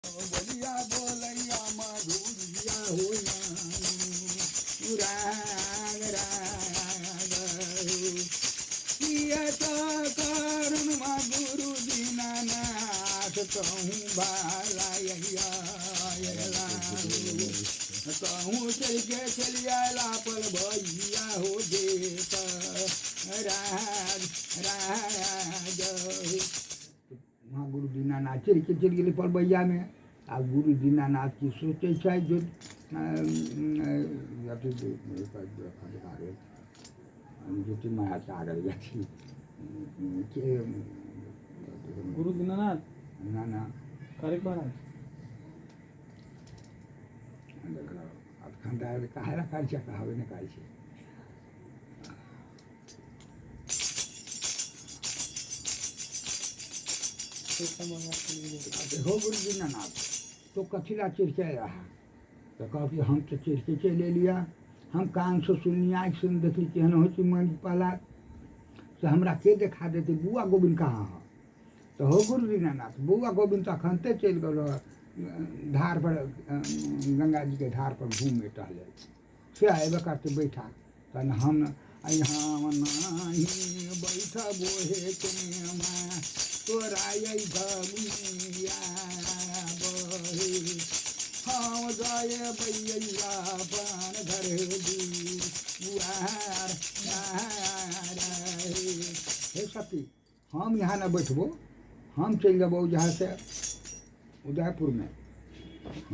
बोलिया बोलैया मधुरिया हो राग राग कियत कारण गुरु दीनानाथ कहूँ बालाइया कहूँ चल के चलिया लापल भैया हो देत राज राज वहाँ गुरु दीनानाथ चल के चल गए पलबैया में आ गुरु दीनानाथ की सोचे जो ज्योति महासागर गुरु दीनानाथ ना ना करेक्ट महाराज खंडा कहा काढच्या कहावे ने काढचे हो गुरु दीनानाथ तो कथिला चिरचा रहा तो कहा कि हम तो चिरचे ले लिया हम कान से सुनिया सुन देखली केहन हो मन पहला से हमरा के देखा देते बुआ गोविंद कहाँ है तो हो गुरु दीनानाथ बुआ गोविंद तो अखनते चल गए धार पर गंगा जी के धार पर घूमे टहले से अबे करते बैठा तन हम यहाँ नहीं बैठा बोहे तुम तोरा गमिया बहे हम जाए भैया पान घर हे सती हम यहाँ न बैठबो हम चल जब जहाँ से उदयपुर में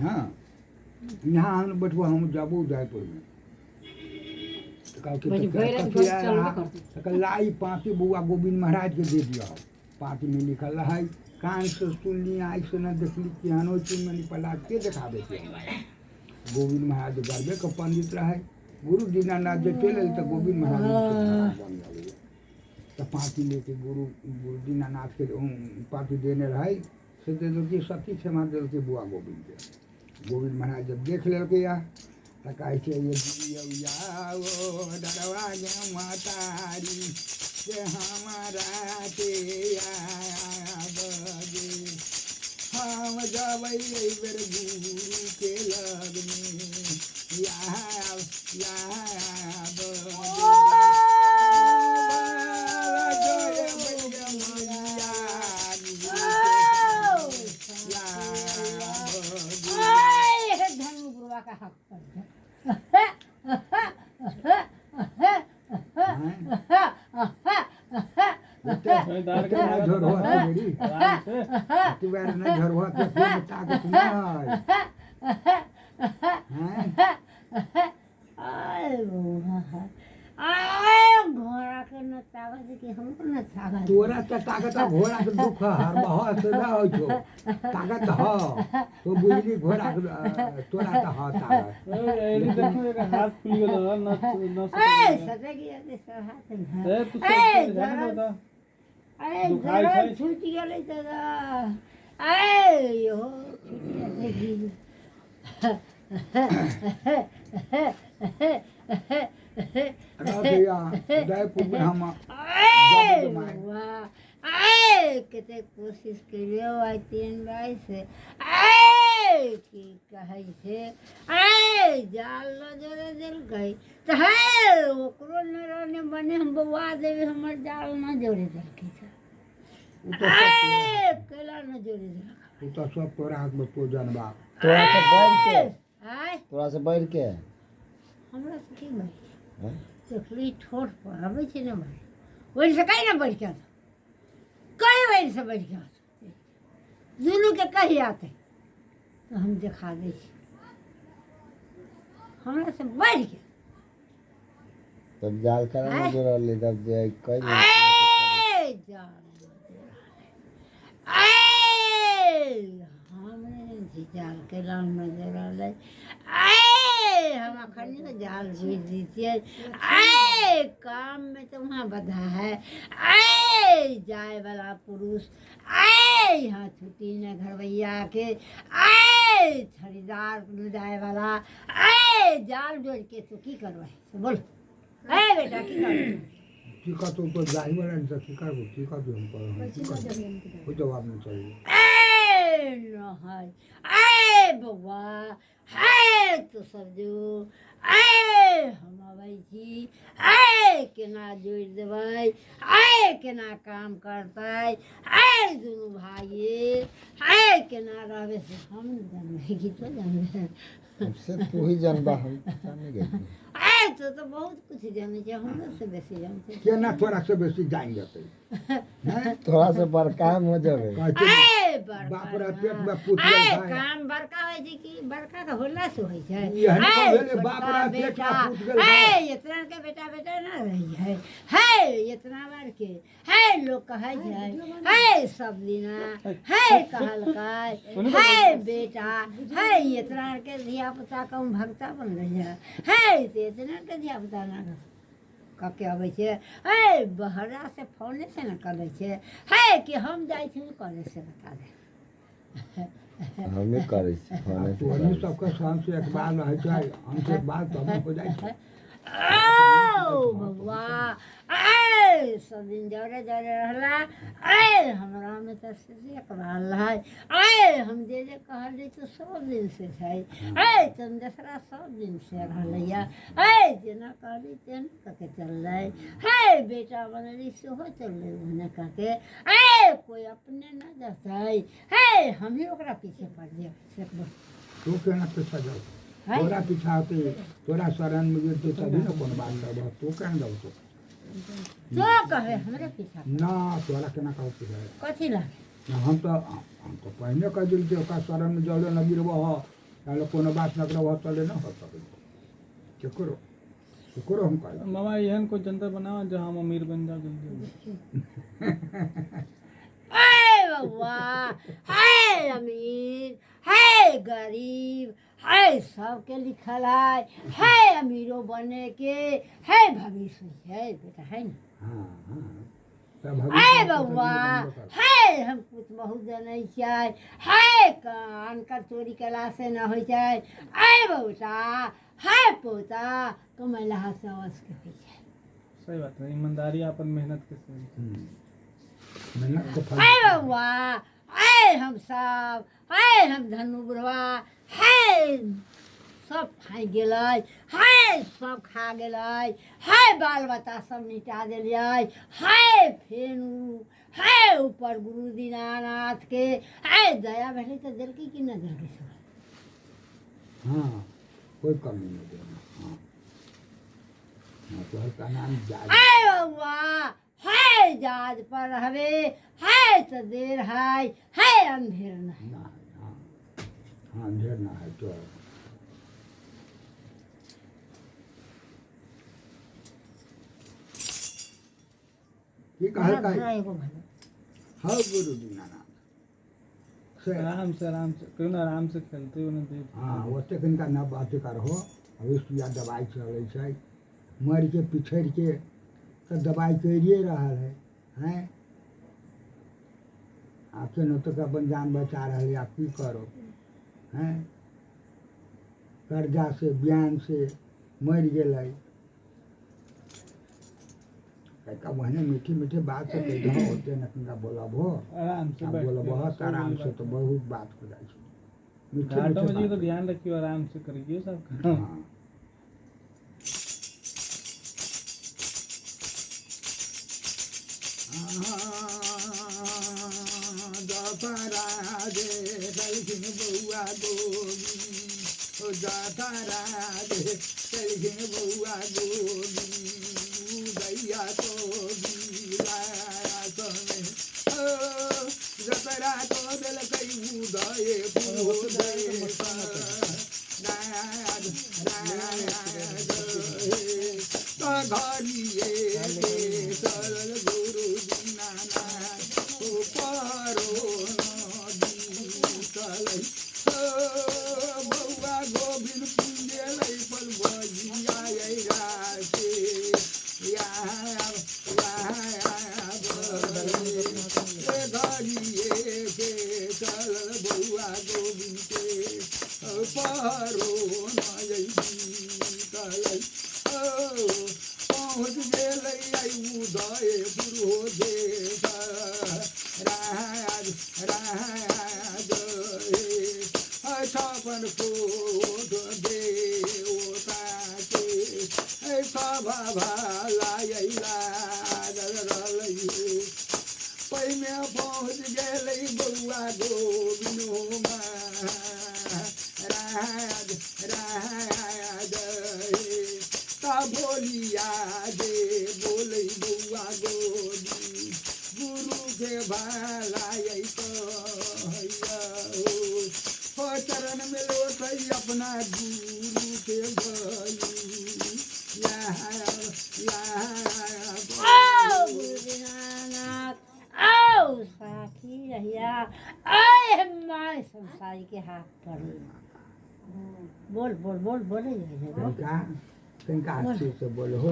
हाँ यहाँ हम बैठबो हम जाबो उदयपुर में लाई पाँति बुआ गोविंद महाराज के दे दिया पाँति में लिखल है कान से सुनली आँख से न देखली केहनो चीज में पला के देखा देते गोविंद महाराज गर्वे के पंडित रहे गुरु दीनानाथ जो चले तो गोविंद महाराज तो पाँति लेके गुरु दीनानाथ के पाँति देने रहे से दे दिल्ली सती क्षमा दिल्ली बुआ गोविंद के गोविंद महाराज जब देख लगे या तो कहे ये डरवा मातारी से हमारा के हम जब बेर गुरु के लग में तोरा तो ताकत घोड़ा के दुख हर बहुत न हो छो ताकत हो तो बुझली घोड़ा तोरा तो हो ताकत एली देखो एक हाथ खुल गेल न ए सतेगी ऐसे हाथ में ए तू जरा छूट गेलै दादा यो उदयपुर में हम कते कोशिश करियो आइ 3 बार से की कहै छै जाल न जोड़े दिल गई तो है ओकरो न रहने बने हम बउआ देवे हमर जाल न जोड़े दिल के केला न जोड़े दिल उ तो सब तोरा हाथ में पूजन बा तोरा से बैठ के हमरा से की भाई देखली ठोठ पर आबै छै न भाई ओइ से कहीं न बैठ के कहीं वही से बैठ के जुनू के कही आते तो हम दिखा दे हमरा से बैठ के तब जाल करा न जोड़ल ले तब जे कई हमने जाल के लाल में जोड़ल हम अखनी तो जाल भेज दीजिए काम में तो वहाँ बधा है जाए वाला पुरुष यहाँ छुट्टी न घरवैया के खरीदार जाए वाला जाल जोड़ के तो की करवाए बोल बेटा की करवाए टीका तो ऊपर जाही वाला नहीं टीका वो टीका भी हमको वो जवाब नहीं चाहिए न है आए बउआ है तो सब जो आए हम अबै छी आए केना जोड़ि देबै आए केना काम करतै आए दुनू भाइये आए केना रहबै से हम न जानबै कि तो जानबै से तू ही जानबा हम जाने गए आए तो बहुत कुछ जानै छै हमरा से बेसी जानै छै केना तोरा से बेसी जान जेतै हैं थोड़ा सा बड़का हो जावे कहै छै आए बड़का बाप रे ना। पेट में पूछ आए गेल भाई काम बड़का होइ छै कि बड़का तऽ होला से होइ छै एहन आए कहले बाप छोटका रे पेट बेटा में पूछ गेल आए इतना के बेटा बेटा ना रही है इतना बार के है लोग कहै छै है सब दिना है कहलकै है बेटा है इतना के धिया पुता कम भक्ता बन रही है तो इतना के धिया पुता ना कके अबै छै है बहरा से फोने से न करै छै है कि हम जाइ छी करे से बता दे हमें करे छी खाने से तोहनी सबके शाम से एक बार रहे छै हमसे एक बार तब हो जाइ छै ओ बउआ आए सब दिन जरे जरे रहला आए हमरा में तो से एक बार है आए हम जे कहली तो सब दिन से छै आए चंदेसरा सब दिन से रहलैया आए जेना कहली तेना कके चललै है बेटा बनली सेहो चललै ओने कके आए कोई अपने न जतै है हम ही ओकरा पीछे पड़ जाए से तू केना पीछा जाओ है तोरा पीछा होते तोरा शरण में गिरते तभी न कोनो बात करबो तू केना जाओ तो तो कहे हमरे पीछा ना तोरा केना कहू पीछा कथी लागे ना हम तो पहले कह दिल के ओका शरण में जले न गिरबो हो ताले कोनो बात न करबो तले न हो सके शुक्र हम कह मामा एहन कोई जनता बनाओ जहाँ हम अमीर बन जाओ जल्दी हाय बउआ हाय अमीर हाय गरीब हाय सबके लिखल है अमीरो बने के है भविष्य है बेटा है ना हां हां हाय बउआ हाय हम कुछ बहुत जनै छियै हाय कान कर चोरी कला से न होइ छै हाय बेटा हाय पोता कमैला से अवश्य के होइ छै सही बात है ईमानदारी अपन मेहनत के सही मेहनत को फल हाय बउआ हाय हम सब हाय हम धनु बुढ़वा हाय सब खाइ गेलै हाय सब खा गेलै हाय बाल बच्चा सब निटा देलियै हाय फेनु हाय ऊपर गुरु दीनानाथ के हाय दया भेलै तऽ देलकै कि नहि देलकै सब हां कोई कमी नहीं देना हां तो का नाम जाज हाय बउआ हाय जाज पर रहबे हाय तऽ देर हाय अंधेर नहीं ना हां हां अंधेर ना है तो ये कहल का एगो भले हाँ गुरु दीनानाथ से आराम से क्यों ना आराम से खेलते हो ना देख हाँ ओते कनिका न बात करहो अभी सुइया दवाई चलै छै मर के पिछड़ के तो दवाई करिए रहल है हैं आके न तो अपन जान बचा रहे आप की करो हैं कर्जा से बयान से मर गेलै का वहने मीठी मीठी बात से कह दो होते न कनिका बोलब हो आराम से आप बैठ बोलब के बहुत कोई आराम बात से तो नहीं। बहुत बात हो जाइ छै मीठे घाटों में मीठे जी तो बात। ध्यान रखियो आराम से करिए सब हाँ। राधे कलखिन बउआ गोगी ओ जाता राधे कलखिन बउआ गोगी उदैया गोगी लाया समे ओ जतरा को दिल कई उदय उदय घरिए सरल गुरु दीनानाथ परो नदी बउआ गोविंद पुण्य लै पर बजिया रासे घरिए के सरल बउआ गोविंद के परो नदी कलै पहुँच गेलै उदय पुरो देश राज छपन कोट देवता के सभा भाला पैमे पहुँच गए बउआ गोविनो राज राज ता बोलिया दे बोले बउआ गोदी गुरु के भालाई हो चरण में लोटई अपना गुरु के भली साथी रहिया आए माय संसारी के हाथ पर बोल बोल बोल बोले कनिका अच्छे से बोलो हो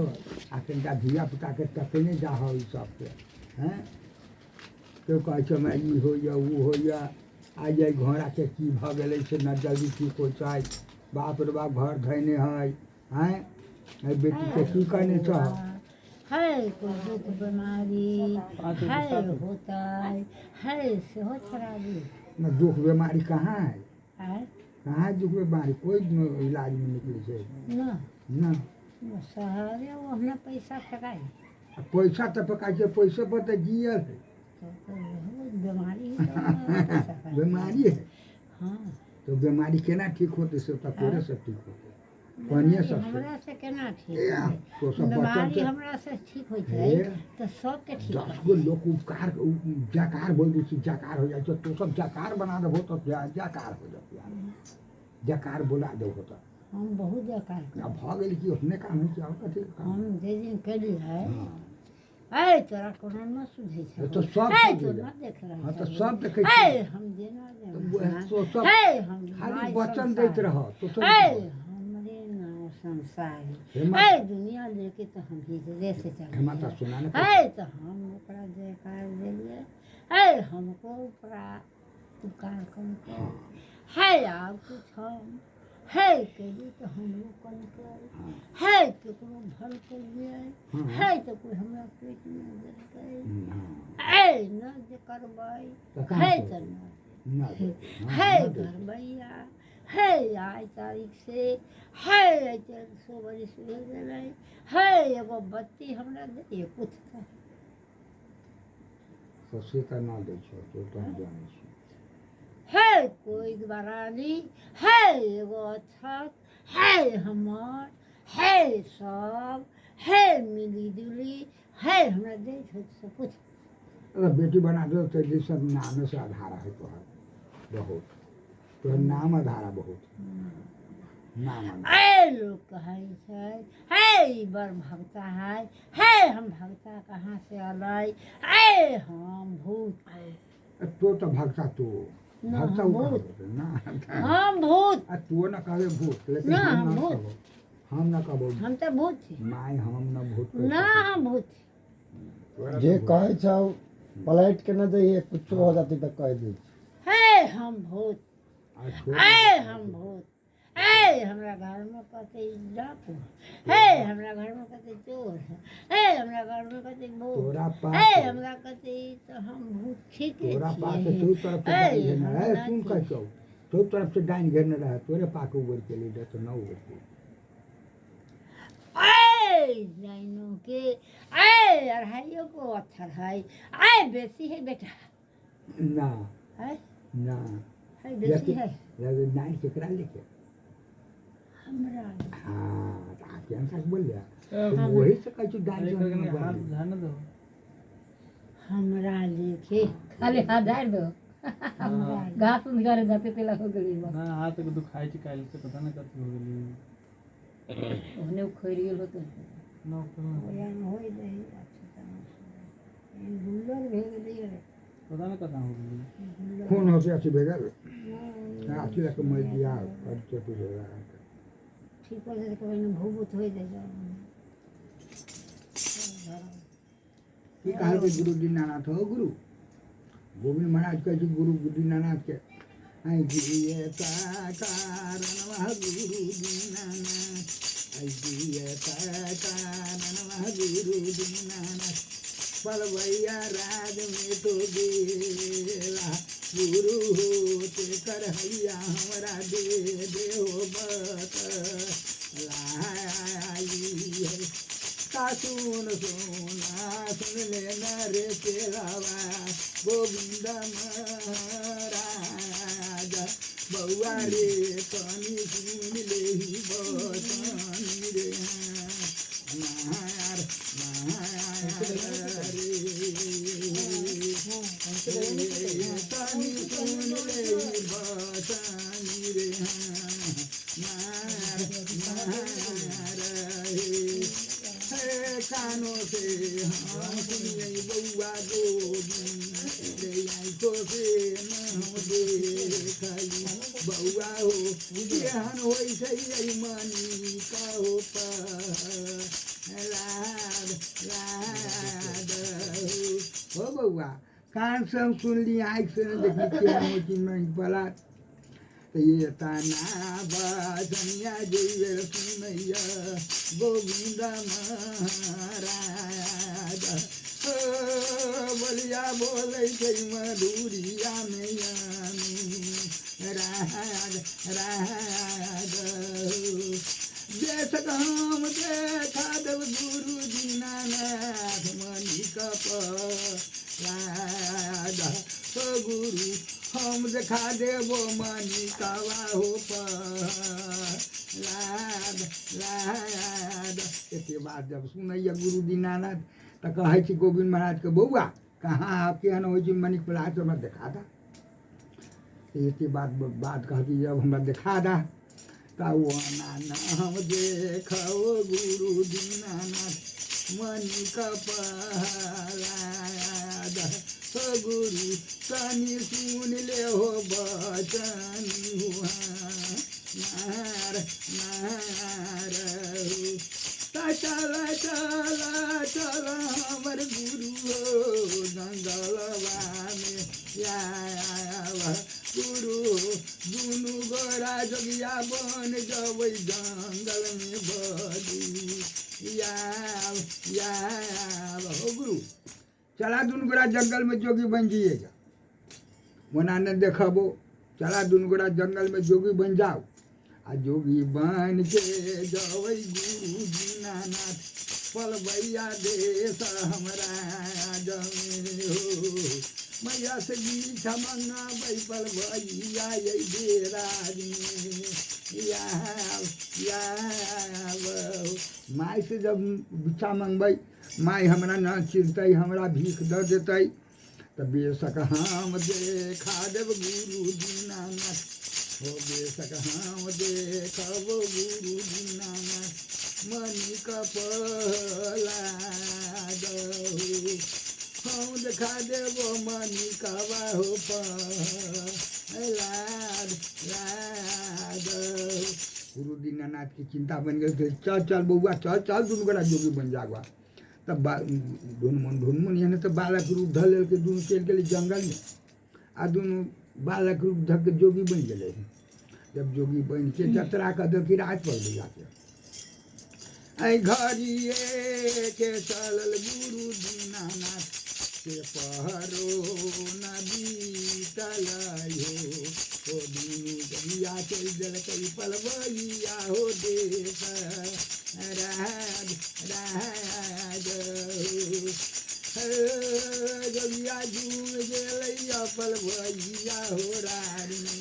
आ कनिका धिया पुता के तकने जा हो सबके हैं केओ कहै छै हमरा ई होइए ओ होइए आ जाए घोड़ा के की भऽ गेलै से न जल्दी ठीक हो छै बाप रे बाप घर धैने है हैं बेटी के की करने छ है कोई दुख बीमारी है होता है से हो खराबी न दुख बीमारी कहाँ है कहाँ दुख बीमारी कोई इलाज में निकले छै ना न सहारे वो हमने पैसा फेंकाई पैसा तो पका छै पैसे पर तो जियल है बीमारी बीमारी है हाँ तो बीमारी केना ठीक होते से तो तोरे से ठीक होते पानिये सब हमरा से केना ठीक तो सब बीमारी हमरा से ठीक हो जाए तो सबके ठीक 10 गो लोग उपकार जकार बोल दी छी जकार हो जाए तो सब जकार बना देबो तो जकार हो जाए जकार बोला देबो तो हम बहुत जकार अब भ गेल कि अपने काम है क्या कथि हम जे दिन केली है ए तोरा कोनो न सुझै छै तो सब तो न देख रहा हां तो सब देखे ए हम जेना तो सब ए हम खाली वचन दैत रह तो सब हमरे नाम संसारी ए दुनिया लेके तो हम ही रे से चल माता सुना ने ए तो हम ओकरा जयकार देलिए ए हमको ओकरा पुकार कर है आप कुछ हम है केली तो हम लोग कन कर है केकरो भल के लिए है तो कोई हमरा पेट में देलकै ए न जे करबै है तो न है घरबैया है आज तारीख से है 100 बरिस हो गेलै है एगो बत्ती हमरा दे कुछ तो से त न दै छौ तो हम जानै छी है कोई बरानी है एगो अछत है हमर है सब है मिली जुली है हमरा दे सब कुछ अगर बेटी बना दो तो ये सब नाम से आधारा है तो बहुत तो नाम आधारा बहुत नाम ए लोग कहै छै हे ई बड़ भक्ता है हम भक्ता कहाँ से अलै ए हम भूत है तो भक्ता तो भक्ता भूत ना हम भूत तू न कहबे भूत लेकिन ना, हम हम न भूत। कहबो हम न कहबो हम तो भूत छी माय हम न भूत ना हम भूत छी जे कहै छौ पलट के न जाइए कुछ हो जाती तो कह दी हे हम भूत ए हम भूत ए हमरा घर में कते डाकू हे हमरा घर में कते चोर है ए हमरा घर में कते तोरा भूत पास ए हमरा कते तो हम भूत ठीक तोरा पास छियै तू तरफ से डाइन घेरने हम रहे ना सुन छी। कर चौ तू तरफ से डाइन घेरने रहे तोरे पाक उबर के लिए तो न उबर के ए जाइनो के ए अढ़ाइयो को अथर है ए बेसी है बेटा ना है ना है बेसी है लेकिन डाइन केकरा लेके हमरा हाँ तो आप क्या बोल लिया हम वही से कह चु डाइन अरे जो करके हम हाथ बोल ध्यान दो हमरा लेके खाली हाथ डाल दो हमरा घास निकाले जाते तेला हो गई बा ना हाथ को दुखाई छी काल से पता ना कथि हो गेली ओने खैरी गेल होते ना पता ओयान होई रही अच्छा तरह से गुल्लर भेज दिए ना कथा हो गेली कौन हो गया बेगर आखिर लग मर दिया कर के तो हो रहा ठीक हो जाए कोई भूभूत हो जाए की कहा के गुरु दीनानाथ हो गुरु गोविंद महाराज कहे छी गुरु दीनानाथ के आई जिए का कारण वह गुरु दीनानाथ आई जिए का कारण वह गुरु दीनानाथ पलवैया राज में तो बेला गुरु होते कर हैया हमरा दे देहो बतलाई है। का सुन सुना सुन ले नरे चेलावा गोविंद महाराज बउआ रे कनी सुन ले ही बतनी रे मार मार रे कनी सुन ले ही बतनी रे मार मार रे कानो से हाँ सुनिए बउआ गोविंद रे आई तो से न देखई बउआ हो बिहान होई सही आई मनी का हो लाद लाद हो बउआ कान से हम सुन ली आँख से न देखी क्या मोची में बला ये तना बाजनिया जय सुनैया गोविंद महाराज बलिया बोलै छै मधुरिया में राज राज देश धाम देखा देव गुरु दीनानाथ मणि कपराज गुरु हम देखा देबो मणि कवा हो लाद लाद एते बात जब सुनैया गुरु दीनानाथ तो कहै छी गोविंद महाराज के बउआ कहाँ आप केहन होइ छै मणि पलाश हमरा देखा दा एते बात कहती जब हमरा देखा दा तब नाम देखो गुरु दीनानाथ मणि कपलाद गुरु तनी सुन ले हो बचनी हुआ नार नार चला चला चला हमर गुरु हो जंगलवा में आवा गुरु दुनु गोरा जोगिया बन जबै जंगल में बदी याव हो गुरु चला दुनु गोरा जंगल में जोगी बन जाइएगा मना ने देखबो चला दुनु गोरा जंगल में जोगी बन जाओ आ जोगी बन के जबै गुरु दीनानाथ पलबैया देश हमरा जमे हो मैया से गीछा मंगा बै पलबैया ये देराज में याव माय से जब भिक्षा मंगबै माय हमरा न चिरतै हमरा भीख दऽ देतै तऽ बेशक हम देखा देव गुरु दीनानाथ हो बेशक हम देखब गुरु दीनानाथ मणि कपलाद हम देखा देबो मणि कवा हो लाद लाद गुरु दीनानाथ की चिंता बन गई चल चल बउआ चल चल दुनू गोरा जोगी बन जागवा तब ढुनमुन एहने तो बालक रूप धऽ लेलकै दुनू चलि गेलै जंगल में आ दुनू बालक रूप धऽ के जोगी बन गेलै जब जोगी बन के जतरा कऽ देलकै रात पर जाके आई घड़िए के चलल गुरु दीनानाथ के पहरो नदी तलायो हो दुनू जलिया चल देलकै पलबैया हो देश राज राज जलिया झूम गेलै पलबैया हो रानी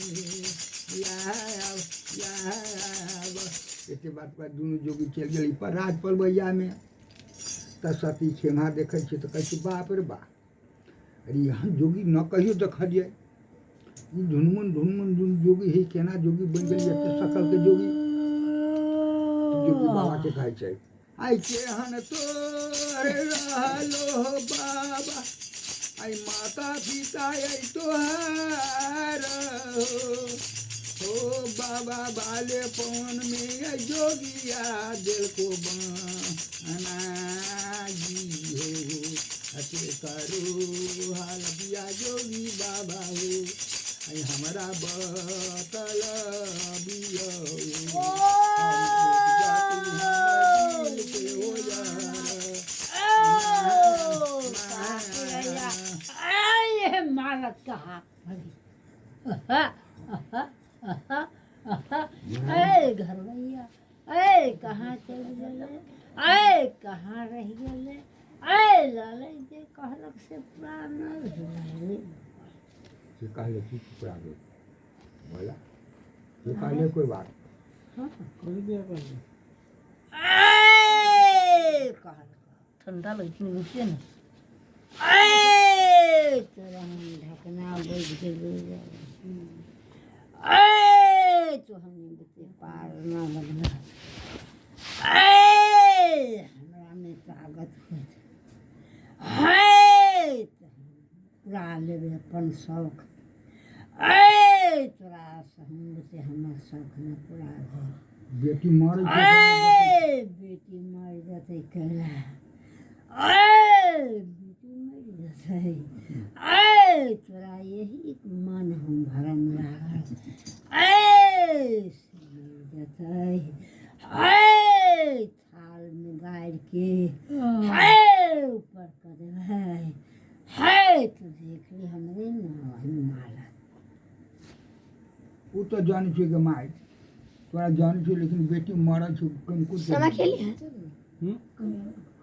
याव एते बात पर दुनू जोगी चलि गेलै पर राज पलबैया में तऽ सती खेमा देखै छै तऽ कहै छै बाप रे बा अरे यहाँ जोगी न कहियो देखलियै ई ढुनमुन दुनू जोगी है केना जोगी बन गेलै एते सकल के जोगी जोगी बाबा के कहै छै आई केहन तोर रहलो बाबा आई माता पिता आई तोहार हो बाबा बाले पवन में जोगिया दिल को बनाजी हो अते करो हालबिया जोगी बाबा हो आई हमारा बतल बियो मारत कहाँ ए घर भैया ए कहाँ चल गए ए कहाँ रह गए ए लाले जे कहलक से पुराना भेलै से कहले कि टुकड़ा दे बोला ये कहले कोई बात कर दिया कर दिया। ए कहलक ठंडा लगती है ना ए तोरा हम ढकना बैठ गेलै ए तो हम बते पार ना लगना ए हमरा में ताकत है पूरा लेबे अपन शौक ए तोरा से हम से हमर शौक न पूरा भेल बेटी मर ए बेटी मर जतै कहला ए बेटी मर जतै ए तोरा यही मन हम भरम लागल ए मर जतै ए थाल में गाड़ के है ऊपर कर देबै है तो देख ली हमरे माला वो तो जान छे के माय तोरा जान छे लेकिन बेटी मरल छे कंकु समा खेली है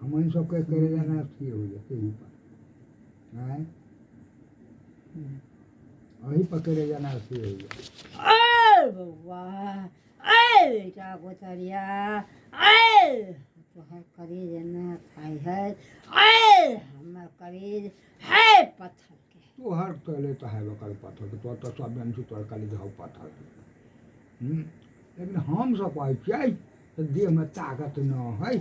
हमन सब के करे जाना थी हो जाते ही पर हैं वही पकड़े जाना थी हो जाए ए बउआ ए बेटा गोतरिया ए तोहर करेज न खाई है ए हमर करेज है पत्थर के तो हर तले तो है बकल पत्थर के तो सब जान छे तोर काली जाओ पत्थर के लेकिन हम सब कहै छियै तो देह में ताकत न है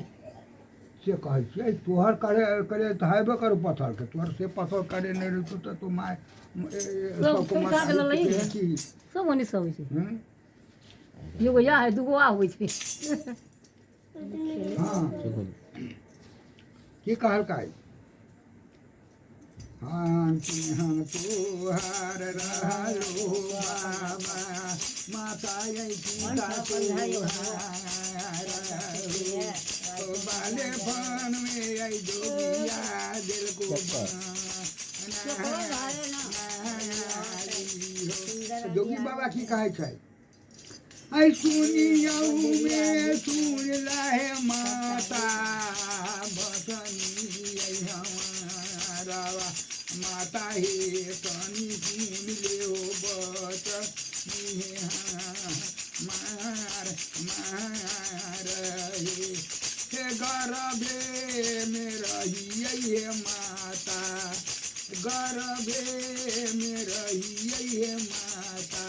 से कहै छियै तोहर करे करे तो है बकर पत्थर के तोहर से पत्थर करे नहीं रहतो तो तू माय सबको फेंका मत देलक है। सब ओने सब होइ छै एगो या है दूगो आ होइ छै हाँ की कहल काय हाँ तुहार रहलो बाबा माता यही पिता तुहार बाले बन में यही जोगिया दिल को जोगी बाबा की कहै छै आई सुनियऊ में सुन लहे माता बसनी हमारा माता हे कनी सुन ले बत मार मार हे गर्भे में रही माता गर्भे में रही माता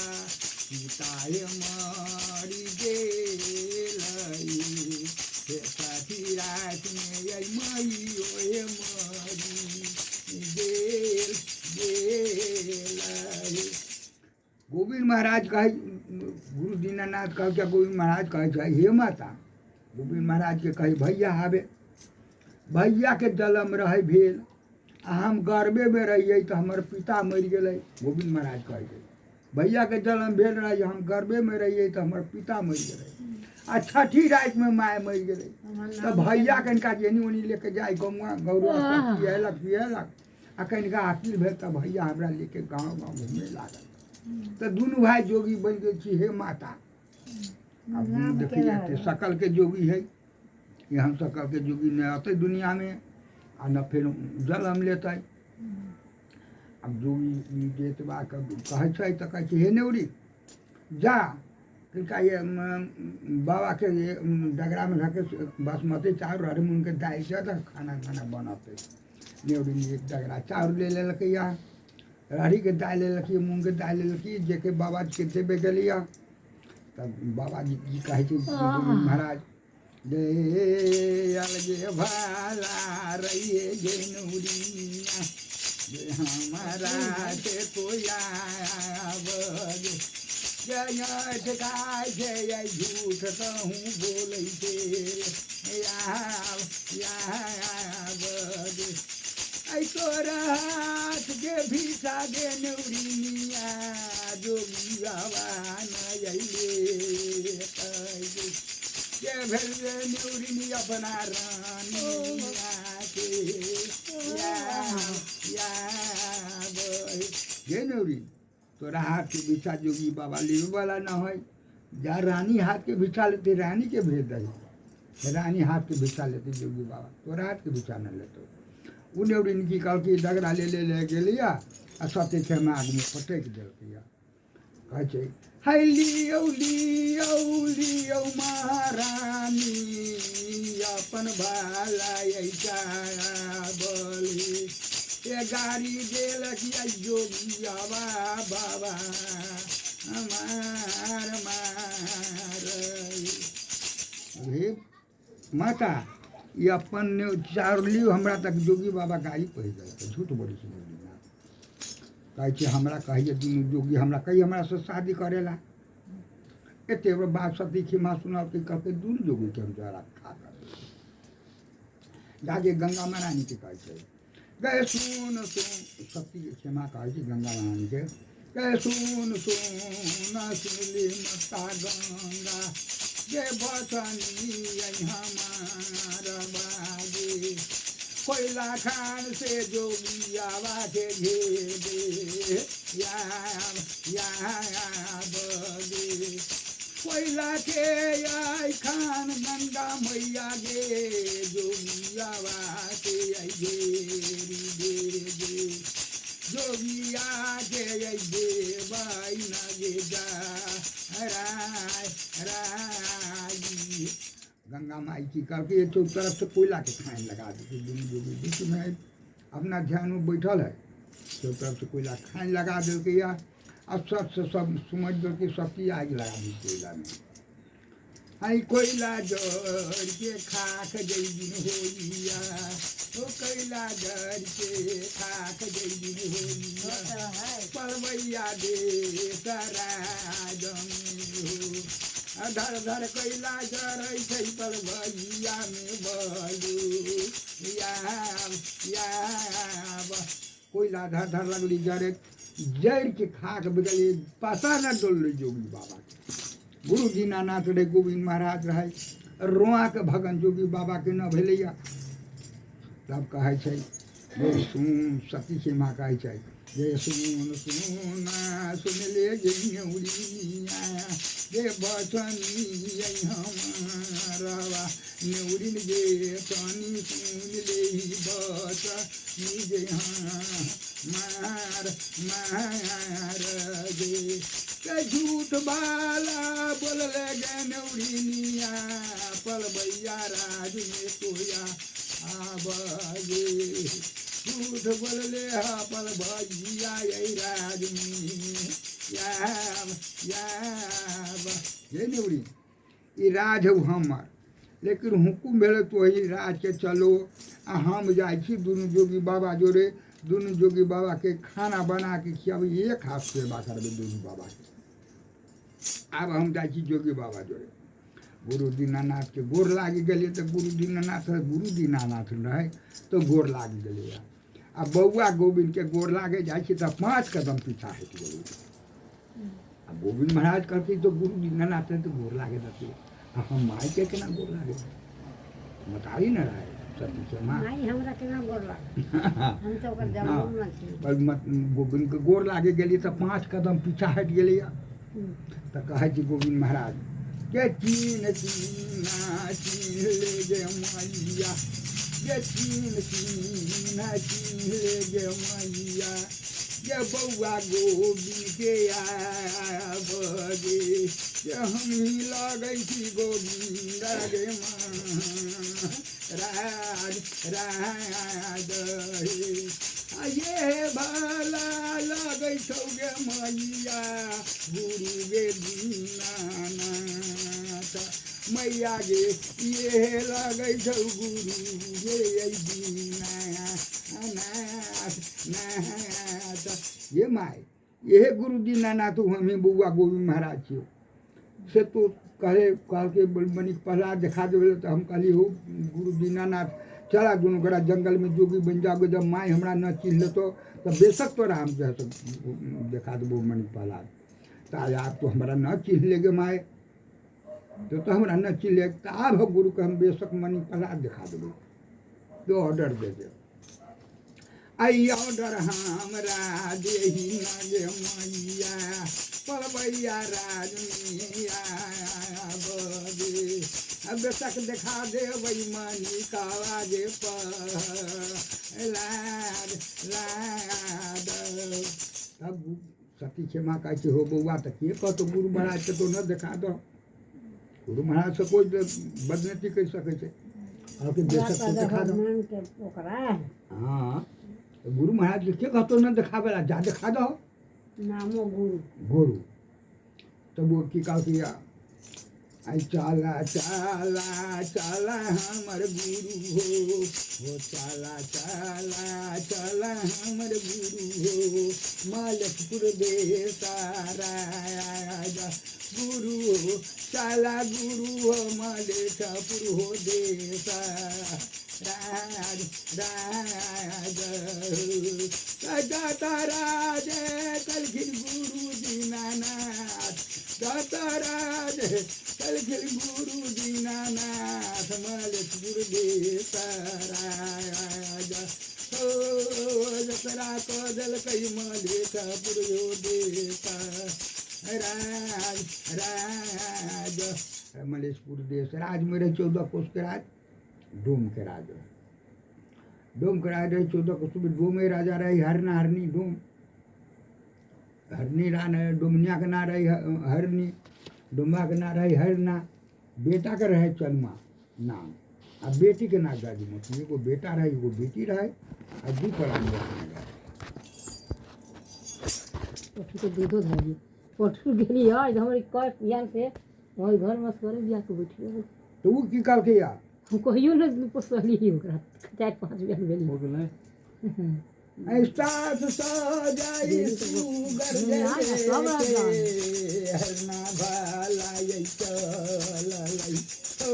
सीताए मारी गेलई हे साथी रात में यही मई ओए मारी गेल गेलई गोविंद महाराज कहे गुरु दीनानाथ कह क्या गोविंद महाराज कहे हे माता गोविंद महाराज के कहे भैया आबे भैया के जलम रहे भेल आ हम गर्भे में रहिए तो हमार पिता मर गए गोविंद महाराज कहे भैया के जन्म भेल रहे हम गर्भे में रहिए तो हमार पिता मर गए आ छठी रात में माय मर गए तो भैया कनिका जेनी ओनी लेके जाए गौवा गौरवा पियलक पियलक आ कनिका अकील भेल तो भैया हमरा लेके गाँव गाँव घूमे लागल तो दुनू भाई जोगी बन गए छी हे माता अब देखिए सकल के जोगी है ये हम सकल के जोगी नहीं आते दुनिया में आ न फिर जन्म लेते अब जोगी देत बा कहै छै तऽ कहै छै हे नेउरी जा तिनका ये बाबा के ये डगरा में रख के बासमती चाउर हरी मूंग के दालि से तो खाना खाना बनते नेउरी एक डगरा चाउर ले लेलकै या राहड़ी के दालि लेलकै मूंग के दालि लेलकै जेके बाबा के देबे गेलिया तब बाबा जी कहै छै महाराज दे अलगे भाला रहिए गे नौरिया हमारा से कोया जय ठकाय जय झूठ कहूँ बोलै छे ऐ तोरा हाथ के भीसा गे नौरिया जोगी बाबा न अइले के भेल नौरिनी अपना रानिया के या तोरा हाथ के बिछा जोगी बाबा लेवे वाला ना है। जा रानी हाथ के बिछा लेते रानी के भेज दही, रानी हाथ के बिछा लेते जोगी बाबा, तोरा हाथ के बिछा न लेते। उन्हें उड़ी इनकी कल की डगरा ले गेलिया आ सत्य के में आग में पटक दिया। कहे छै है लियो लियो लियो महारानी अपन भाला ऐसा बोली ये गाड़ी देलक या जोगिया बाबा मार मार। अरे माता ये अपन ने चारली हमरा तक जोगी बाबा गाड़ी कह दिया, झूठ बोली छी कहे छै हमरा कहिए दुनू जोगी हमरा कही हमरा से शादी करेला। एते बात सती खिमा सुना कि कहते दुनू जोगी के हम जरा खा कर जाके गंगा महारानी के कहे छै गए सुन सुन सती क्षमा कहे छै गंगा महारानी के गए सुन सुन सुनली माता गंगा जे बचनी हमार बाजी कोयला खान से जोगियावा के घेरे या बगे कोयला के आई खान गंगा मैया गे जोगियावा के आई घेरी गे जोगिया के आई गे बाई ना गे जा राजी। गंगा माई की करके एक तो तरफ से कोयला के खाने लगा देते दोनों जोगी बीच में अपना ध्यान में बैठल है, तो तरफ से कोयला खाने लगा दिल या अब सब से सब समझ दो कि सबकी आग लगा दी कोयला में। आई कोयला जड़ के खाक जई दिन होइया ओ कोयला जड़ के खाक जई दिन होइया परवैया दे कराजम धर धर कोयला जरै छै परवैया में बलू या कोयला धर धर लगली जड़े जड़ के खाक बिगड़े पता न डोल जोगी बाबा के। गुरु दीनानाथ रे गोविंद महाराज रहे रोआ के भगन जोगी बाबा के न भेलैया। तब कहे छै सुन सती के माँ कहे छै जे सुन सुन सुन ले नेउरिया जे बचनी हमारा नेउरिन जे तनी सुन ले बचनी जे मार मार गे के झूठ बाला बोल गे नेउरिनिया पलबैया राज में तोया आबगे झूठ बोल ले पल भैया यही राज में ये नेउरी ई राज है हमर, लेकिन हुकुम भेल तो वही राज के चलो आ हम जाइ छी दुनू जोगी बाबा जोड़े दुनू जोगी बाबा के खाना बना के खियाबी एक हाथ सेवा करबे दुनू बाबा के। आब हम जाइ छी जोगी बाबा जोड़े गुरु दीनानाथ के गोर लागी गेलिए तो गुरु दीनानाथ रहे तो गोर लागी गेलिए आ बउआ गोविंद के गोर लागे जाइ छी तो 5 कदम पीछा हटि गेलिए। आ गोविंद महाराज कहती तो गुरु दीनानाथ तो गोर लागे देते हम माई के केना गोर लागे बताई न रहे सती के माँ माई हमरा केना गोर लागे हम तो ओकर जवाब न छी पर गोविंद के गोर लागे गेलिए तो 5 कदम पीछा हटि गेलिए। तो कहे छी गोविंद महाराज के चीन चीना चीन ले गे मैया के चीन चीना चीन ले गे मैया के बउआ गोविंद के आबगे के हम ही लगै छी गोविंद गे राज ये भला लगै छौ गे मैया गुरु गे दीनानाथ मैया गे ये लगै छौ गुरु गे दीनानाथ ये माय ये गुरु दीनानाथ हमें बउआ गोविंद महाराज छियो से तो कहल के मनी पहला देखा देवे तो हम कहली हो गुरु दीनानाथ चला दोनों गोरा जंगल में जोगी बन जाओगे जब माई हमरा न चिन्ह तो बेशक तोरा हम जो है देखा देबो मणि प्रहलाद तो आज आप तो हमारा न चिन्ह लेगे माए तो हमरा न चिन्ह ले तो आब हो गुरु के हम बेशक मणि प्रहलाद दिखा देबो तो order they they. I order हमरा देही नागे मैया पलबैया राज में आबे अब तक देखा दे वही मनी का आगे पर लाद लाद अब सती क्षमा कहते हो बउआ तो के कह तो गुरु महाराज के तो न देखा दो गुरु महाराज से कोई बदनती कर सके छे और के बेशक तो देखा दो मन के ओकरा हाँ तो गुरु महाराज के कहतो न दिखावेला जा दिखा दो नामो गुरु गुरु तब वो की का किया आई चाला चाला चाला हमर गुरु हो चाला चाला चाला हमर गुरु हो मालकपुर दे तारा गुरु हो चाला गुरु हो मालकपुर हो दे राज दाता राज कलखिन गुरु दीनानाथ दाता राज कलखिन गुरु दीनानाथ मालकपुर देता राजा ओ जतरा कदल कई मालकपुर हो देता राज राज मलेशपुर देश राज में रहे 14 कोष के राज डोम के राज डोम के राज रहे 14 कोष में डोम में राजा रही हरना हरनी डोम हरनी रान डोमनिया के ना रही हरनी डोमा के ना रही हरना बेटा के रहे चनमा नाम आ बेटी के ना गाजीमती एगो बेटा रहे एगो बेटी रहे आ दू प्राणी रहे पठू के दूधो धारी पठू गेली आज हमर कर यार से वही घर में करे बिया के बैठी तो वो की कल के या हम कहियो न पोसली ओकरा 4-5 बिया भेली हो गेलै साथ सजाई सुगर हरना भाला चलई ओ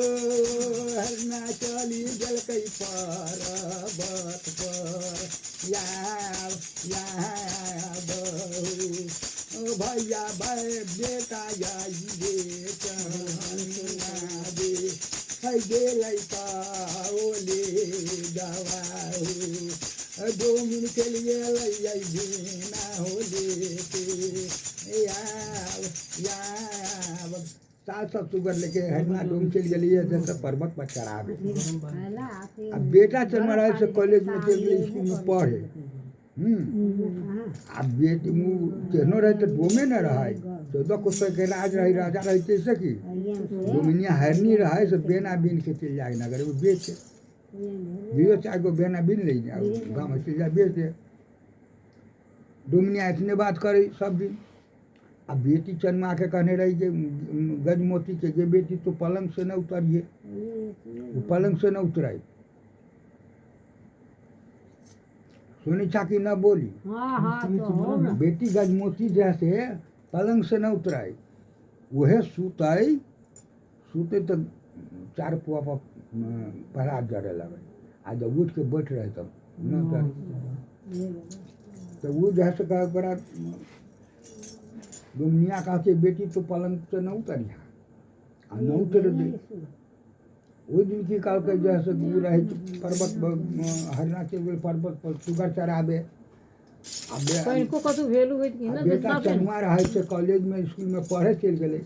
हरना चली जल कई पर्वत पर या बहु भैया भाई बेटा जाई रे चना दे है गेलै पाओले गवाहू 2 मिनट के लिए लई बिना हो लेते याव 7 अक्टूबर लेके हरना डोम चल गई जैसे पर्वत पर चढ़ावे अब बेटा चल महाराज से कॉलेज में चल गई स्कूल में पढ़े अब बेटी मुँह केहनो रहे तो डोमे न रहे 14 कोष के राज रही राजा रही कैसे की डोमिनिया हरनी रहे से बेना बीन के चल जाए नगर वो बेचे दियो चाय को बेना बिन ले जाओ गाँव में चल जाए बेच दे डोमिनिया इतने बात करे सब दिन अब बेटी चनमा के कहने रही कि गजमोती के गे बेटी तो पलंग से न उतरिए वो पलंग से न उतराई सोनी चाकी न बोली बेटी गजमोती जैसे पलंग से न उतराई वह सूते तो 4 पुआ पर पहरा जड़े लगे आ जब उठ के बैठ रहे तब न कर तो वो जैसे कहा बड़ा दुनिया कहा कि बेटी तो पलंग से न उतरिया आ न उतर दे वो दिन की काल के जैसे वो रहे पर्वत हरना के पर्वत पर सुगर चढ़ावे को कतु भेलू होइत कि ना बेटा चनुआ रहे से कॉलेज में स्कूल में पढ़े चल गए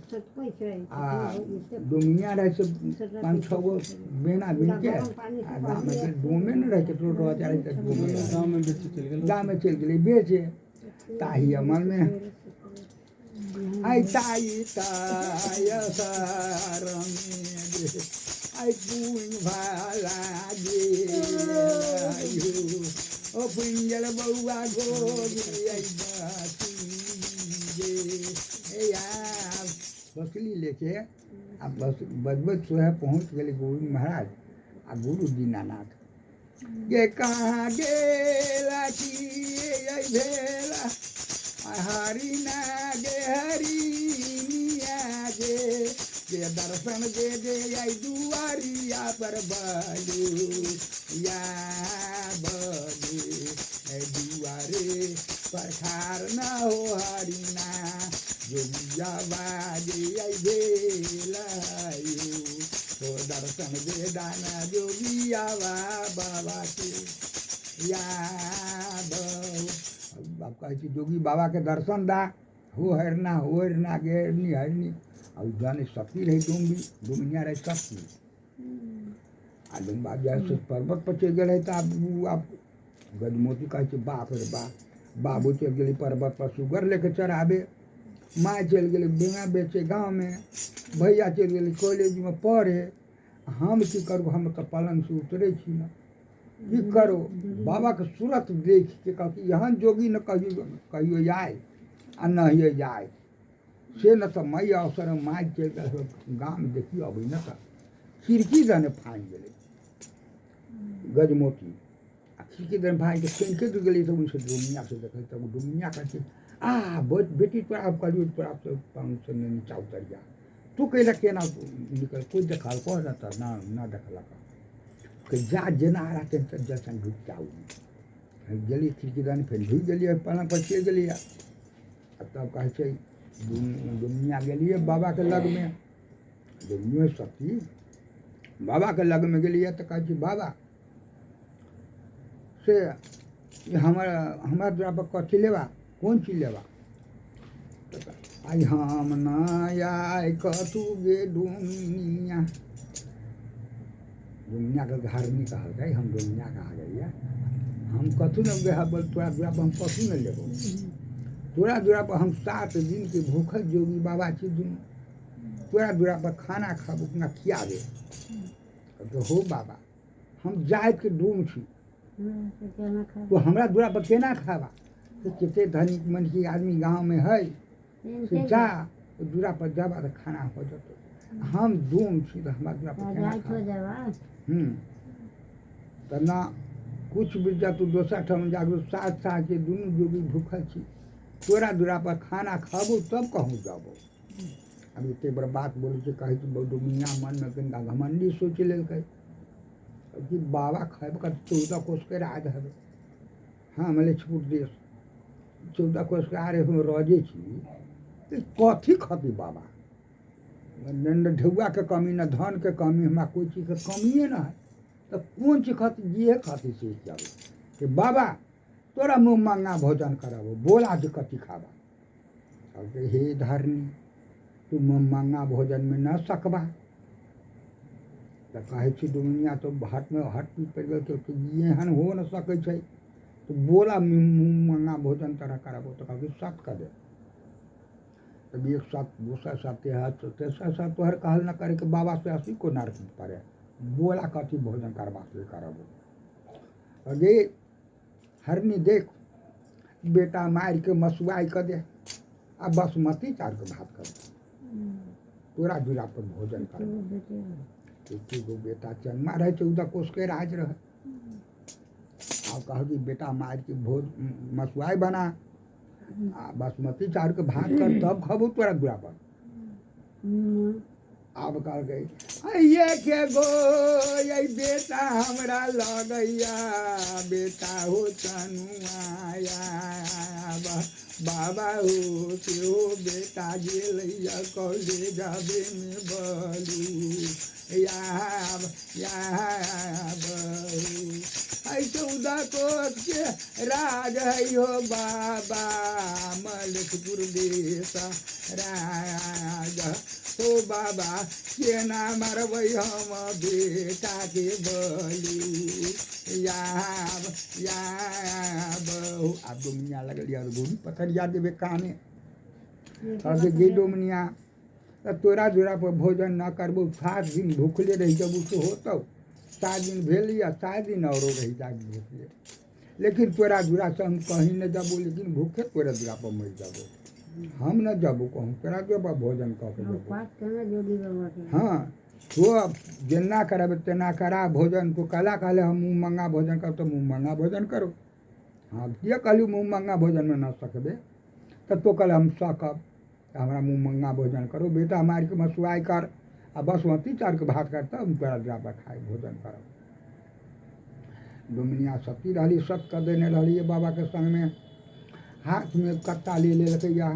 आ दुनिया रहे से 5-6 गो बेना बिन के आ गाँव में डोमे न रहे तो रोड चढ़े गाँव में बेच चल गेल गाँव में चल गए बेचे ताही मन में आई ताई ताय सारमे आई पुंग भाला गे ओ पुंजल बउआ गोरी आई बाती गे यार बसली लेके अब बस बजबत सोहे पहुँच गए गोविंद महाराज आ गुरु दीनानाथ गे कहाँ गेला की भेला हरी ना गे हरी मिया गे दर्शन दे आई दुआरिया पर बालू या बले दुआरे पर खार न हो हरिना जोगिया बाजे आई बेलायू तो दर्शन दे दाना जोगिया बाबा के याद अब कहै छी जोगी बाबा के दर्शन दा हो हरना गेरनी हरनी अब जाने शक्ति रही डुमिया रही शक्ति आ डुम्बा जैसे पर्वत पर चल गए तो आप गजमोती कहै छै बाप रे बाबू चल गए पर्वत पर सुगर लेके चढ़ाबे माँ चल गए बेंगा बेचे गाँव में भैया चल गए कॉलेज में पढ़े हम की करू हम तो पलंग से उतरे छी ना की करो बाबा के सूरत देख के कहती यहाँ जोगी न कहियो जाए आ नहीं जाए से न तो मई अवसर में माँ चल गए गाँव में देखियो अभी न तो खिड़की दने फाइन गए गजमोती आ खिड़की दने फाइन के फेंके दे गई तो उनसे डुमिया से देखे तब डुमिया कहते बेटी तोरा अब करियो तोरा पाँव से नीचा उतर जा तू कैला केना निकल कोई देखल कह रहता ना देखलक कि जा जेना रहा टेंशन जैसन ढुक जाऊ गेली खिड़की दने फिर ढुक गेलिए पलंग पर चल गेलिए तब कहै छै दुनिया गेलिए बाबा के लग में दुनिया शक्ति बाबा के लग में गेलिए तो कहै छै बाबा से हमारा द्वारा पर कथी लेबा कौन चीज लेबा आई हम नया कथू गे दुनिया के घर नहीं कहल गए हम दुनिया कहा गई हम कथू न गए बोल तोरा दुरा पर हम कथू न लेबो तोरा दुरा पर हम 7 दिन के भूखल जोगी बाबा छी तोरा दुरा पर खाना खाबो ना खियाबे तो हो बाबा हम जाए के डूम छी तो हमरा दुरा पर केना खाबा तो कितने धनिक मन की आदमी गांव में है से जा तो दूरा पर जाबा तो खाना हो जातो हम डूम छी तो हमारा दूरा पर केना खाबा तो ना कुछ भी जा तू दोसर ठाम जागो साथ के दोनों जोगी भूखल छी तोरा दूरा पर खाना खाबो तब कहूँ जाबो अब इतने बड़ बात बोले से कहे तो डुमिया मन में कहीं घमंडी सोच लेलकै कि बाबा खेब का 14 कोस के राज है हाँ मले छूट देश 14 कोस के आ रहे हम रजे छी कथी खती बाबा न ढेउआ के कमी न धन के कमी हमरा कोई चीज के कमिए न है तो कौन चीज खती ये खती से जाबे कि बाबा तोरा मुँह मंगा भोजन कराबो बोला जे कथी खाबा अब हे धरनी तू मुँह मंगा भोजन में न सकबा तो कहे छी दुनिया तो हट में हट पीट पड़ गए तो एहन हो न सकै छै तो बोला मुँह मंगा भोजन तरह कराबो तो कभी सत कर दे तब एक साथ दूसरा साथ तेसरा साथ तो हर कहल न करे कि बाबा से असी को नर पड़े बोला कथी भोजन करवा से कराबो अगे हरनी देख बेटा मार के मसुआई कर दे आ बासमती चार के भात कर तोरा जुरा पर भोजन कर गो बेटा जन्मा रहे 14 कोस के राज रहे अब कह कि बेटा मार के भोज मसुआई बना बासमती चाउर के भात कर तब खबो तोरा दुरा पर अब कह गई ये के गो ये बेटा हमरा लगैया बेटा हो तनुआया बाबा हो त्यो बेटा गेलैया कॉलेज जाबे में बलू या बहू ऐ 14 कोस के राज है हो बाबा मलकपुर देशा राज हो बाबा केना मारबै हम बेटा के बलू या बहू अब दुनिया लगल यार गोली पथरिया देवे काने अब गे डोमनिया तोरा जोरा पर भोजन न करबो 7 दिन भूखले रही जब उससे होतो 7 दिन भेल या 7 दिन और रही जा भूखले लेकिन तोरा जोरा से हम कहीं न जाबो लेकिन भूखे तोरा जोरा पर मर जाबो हम न जाबो कहूँ तोरा जो भोजन कह के जाबो हाँ तो अब जेना करब तेना करा भोजन तो कला कहले हम मुँह मंगा भोजन कर तो मुँह मंगा भोजन करो हाँ ये कहलू मुँह मंगा भोजन में न सकबे तब तो कल हम सकब हमारा मुँह मंगा भोजन करो बेटा मार के मसुआई कर आ बासमती चाउर के भात कर तब तोरा जा पर खाए भोजन करो डुमनिया शक्ति रही सत कर देने रही बाबा के संग में हाथ में कट्टा ले लेलकैया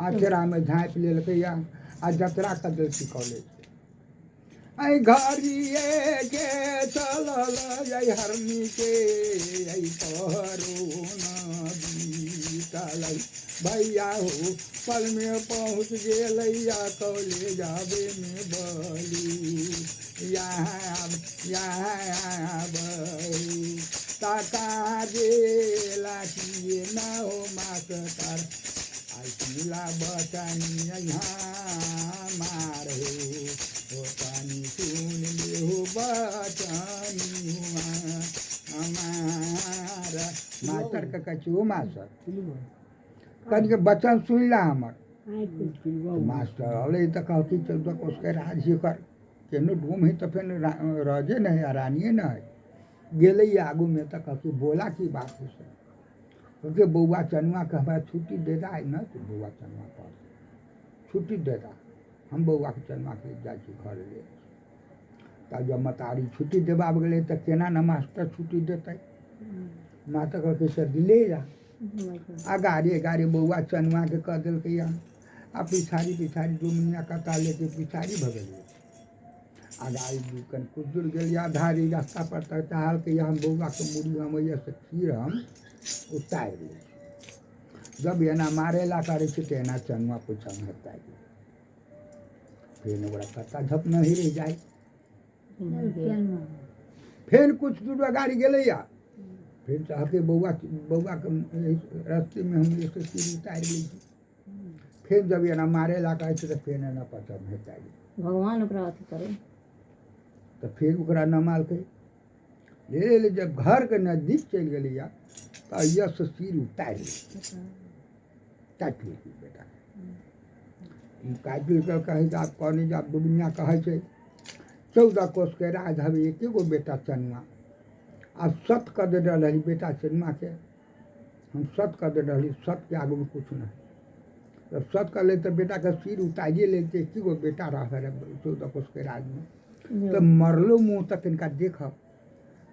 आचरा में झाँपि लेलकैया आ जतरा कर देलकै कॉलेज ऐ घरिए के चलल जय हरनी के ऐ पहरो न बीतल भैया हो पल में पहुँच गेलैया कौले जाबे में बली यहाँ बहू ताका जे लाठिए न हो मास्टर आइला बचानी यहाँ मार हो पानी सुन ले हो बचानी हमारा मास्टर का कछु मास्टर कन के बचन सुनला हमर तो मास्टर अले तो कहती चल तो उसके राज्य कर केनो डूम है तो फिर राजे नहीं है रानिए न है गेले आगू में तो कहती बोला की बात है क्योंकि बउआ चनुआ के हमारा छुट्टी दे दा है ना तो बउआ चनुआ पर छुट्टी दे दा हम बउआ के चनुआ के जाए घर ले तब जब मतारी छुट्टी देवा गए तो केना न मास्टर छुट्टी देते मास्टर कहते सर दिले जा गाड़ी बउआ चनुआ के कह दिल आ पिछाड़ी डुमनिया कता लेके पिछाड़ी भगलिए गाड़ी दुकन कुछ दूर गलिया धारी रास्ता पर तक चाहल के हम बउआ के मुड़ी हम से खीर हम उतार लिए जब एना मारेला करे तेना चनुआ पूछा हता फिर ओकरा कता झप नहीं रह जाए फिर कुछ दूर गाड़ी गलैया फिर चाहते बउआ के रास्ते में हम एक तीर उतार ली फिर जब एना मारेला करे तो फिर एना पता हेता भगवान ओकरा अथी करे तो फिर ओकरा न माल के ले जब घर के नजदीक चल गलिया तो यह से सिर उतार ली काट ली बेटा काट ली कर कहे आप कहनी जब दुनिया कहे 14 कोस के राज हवे एक गो बेटा चनुआ आ सत कर दे रही बेटा चनुआ के हम सत कर दे रही सत के आगे में कुछ नहीं जब सत कर ले तो बेटा का सिर उतारिए लेते एक गो बेटा रह 14 कोस के राज में तो मरलो मुँह तक इनका देख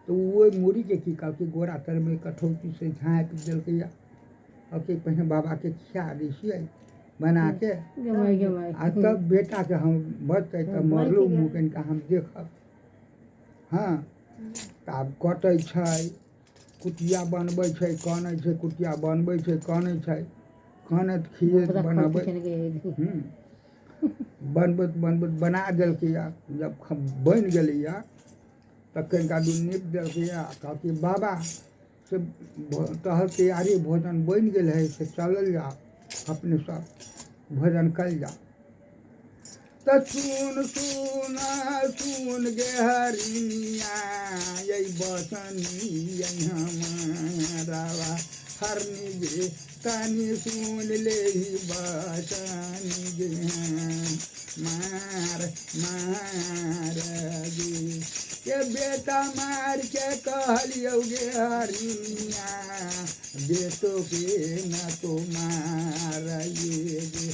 तो वो मुड़ी के की कल के गोरा तर में कठौती से झाँप दिल के और के पहले बाबा के खिया दी बना के आ तब बेटा के हम बचते तो मरलो मुँह के इनका हम देखब हाँ तब कटे कुटिया बनबै काने कुटिया बनबै काने खीर बनबै बनबैत बना दिल्क जब बन गया तो कनिका दूर नीप दिल्क कहती बाबा से तहल तैयारी भोजन बन गए है से चलल जा अपने सब भोजन कल जा तो सुन गे हरिनिया यही बसनी हमारा हरनी गे तनी सुन ले ही बसनी गे मार गे के बेटा मार के कहलियो गे हरिनिया बेटो के न तो मार गे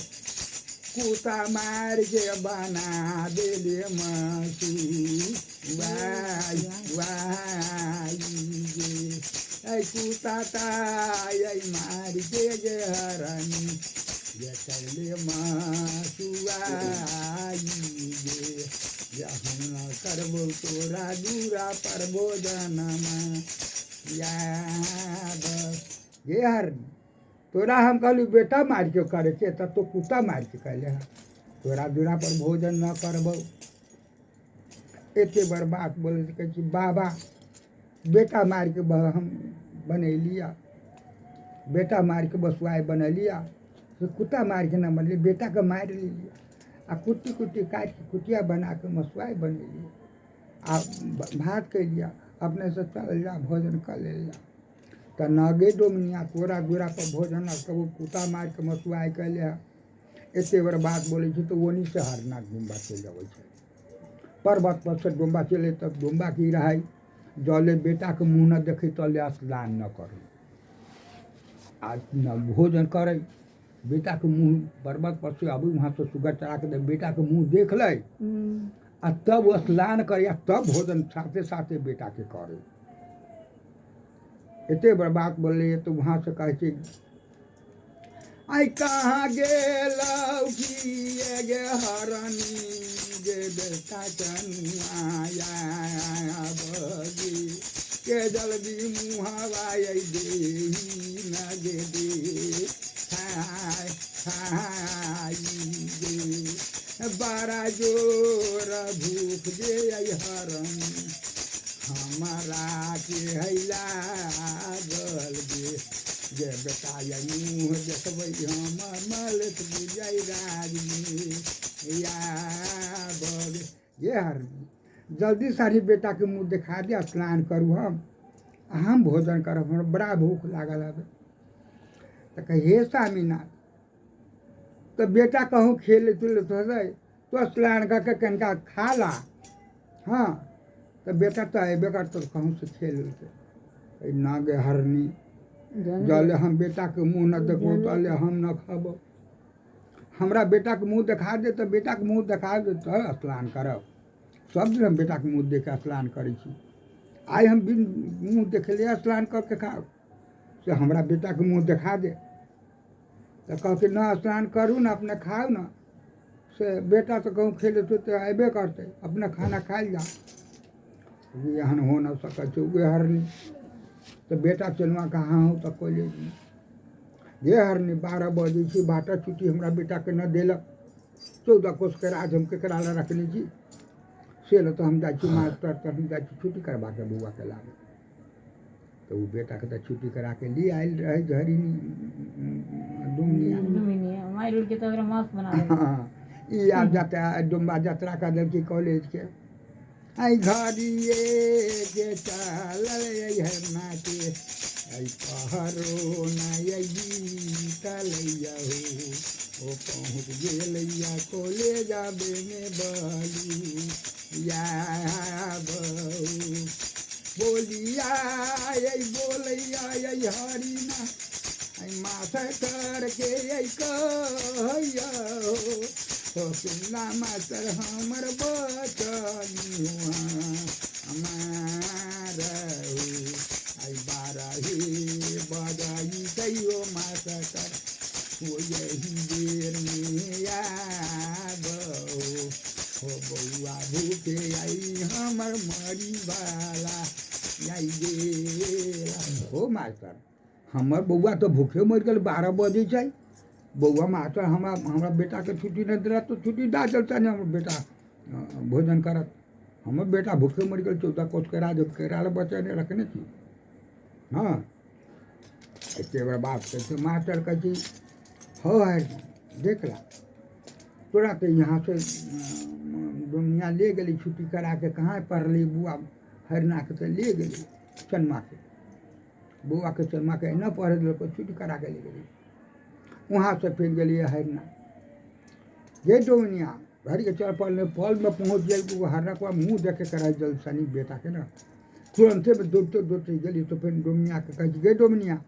कुता मार के बना दे मासू वाई गे ऐ कुता ताई मार के गे हरनी ये चले मासू आई गे हम करबो तोरा दूरा पर भोजन याद गे हरनी तोरा हम कहलू बेटा मार के करे के तब तो कुत्ता मार के कहले तोरा दूरा पर भोजन न करबो एते बार बात बोले कहे बाबा बेटा मार के हम बने लिया बेटा मार के बसुआए बना लिया तो कुत्ता मार के न बन बेटा का मार लिया आ कुट्टी काट के कुटिया बना के मसुआए बने लिया आ भात कर लिया अपने से चल जा भोजन कर ले जा तो नगे डोमिया तोरा दूरा पर भोजन कबो कुत्ता मार के मसुआए कर ले एते बार बात बोले तो वही से हरना डुम्बा चल जाए पर्वत पर से डुम्बा चले तब डुम्बा की रहा जले बेटा के मुँह न देखे तले स्नान न करे आज न भोजन करे बेटा के मुँह पर्वत पर से अभी वहाँ से सुगर चढ़ा के बेटा के मुँह देख ले आ तब स्नान करे तब भोजन साथे साथे बेटा के करे एते बड़ बात बोले तो वहाँ से कहे आई कहाँ गे हरनी गे बेटा चनुआया बगी के जल्दी मुहावा दे न गे दे खाई गे बारा जोर भूख जे हरम हमारा के हैला गल गे जे बेटा मुँह देखबै हमर मलक बुझै राज या बग ये हर जल्दी सारी बेटा के मुँह दिखा दे स्नान करू हम भोजन करब हमरा बड़ा भूख लागल है तो कहे स्वामीनाथ तो बेटा कहूँ खेल तुल तो स्नान करके कनका खा ला हाँ तो बेटा तो अबे कर तो कहूँ से खेल ना गे हरनी जले हम बेटा के मुँह न देखो तले हम न खब हमरा बेटा के मुँह देखा दे तो बेटा के मुँह देखा दे तो स्नान करब सब दिन हम बेटा के मुँह देख के स्नान करै छी आइ हम बिन मुँह देखले स्नान करके खाब से हमरा बेटा के मुँह देखा दे तो कह के न स्नान करू न अपने खाओ न से बेटा तो कहूँ खेले तो अबे करते अपने खाना खाई जा यहाँ हो न सकै वे हरनी तो बेटा चलुआ कहाँ हो तो कॉलेज में ये हरनी 12 बजे छी बाटा छुट्टी हमरा बेटा के न देलक 14 कोस के राज हम केकरा ला रखने छी से ल तो हम जाइ छी मास्टर तो हम जाइ छी छुट्टी करवा के बउआ के लागे तो वो बेटा के तो छुट्टी करा के लिए आयल रहे झरी डुमिनिया माइल के तो मास बना हाँ ई आप जाता डुम्बा यात्रा का दल की कॉलेज के आई घरिए के चल है नाचे आई पहरो नैया हो ओ पहुँच गेलैया कॉलेज आबे में बलू या बहू बोलिया बोलैया हरिना आई माथा करके कहैया हो पिल्ला मास्टर हमर बचनी हमार आई 12 बजाई कहियो मास्टर हो यही देर में याद हो बउआ भूखे आई हमर मरी वाला आई गेला हो मास्टर हमर बउआ तो भूखे मर गल 12 बजे छै बउआ मास्टर हमरा बेटा के छुट्टी नहीं दिला तो छुट्टी दा चलता नहीं हमर बेटा भोजन करत हमर बेटा भूखे मर गल 14 कोस के राज केराल बच्चा ने रखने थी हाँ एक बार बात करते मास्टर कहती हो है देख ला तोरा तो यहाँ से दुनिया ले गई छुट्टी करा के कहाँ पढ़ ली बुआ हरना के तो ले गई चनमा के बुआ के चनमा के न पढ़े दिल छुट्टी करा के ले गई वहाँ से फिर गई हरना ये डोमिनिया घर के चल पल में पहुँच गई वो हरना को मुँह देखे कराई जल सनी बेटा के ना तुरंत में दौड़ते गली तो फिर डोमिनिया के कही गे डोमिनिया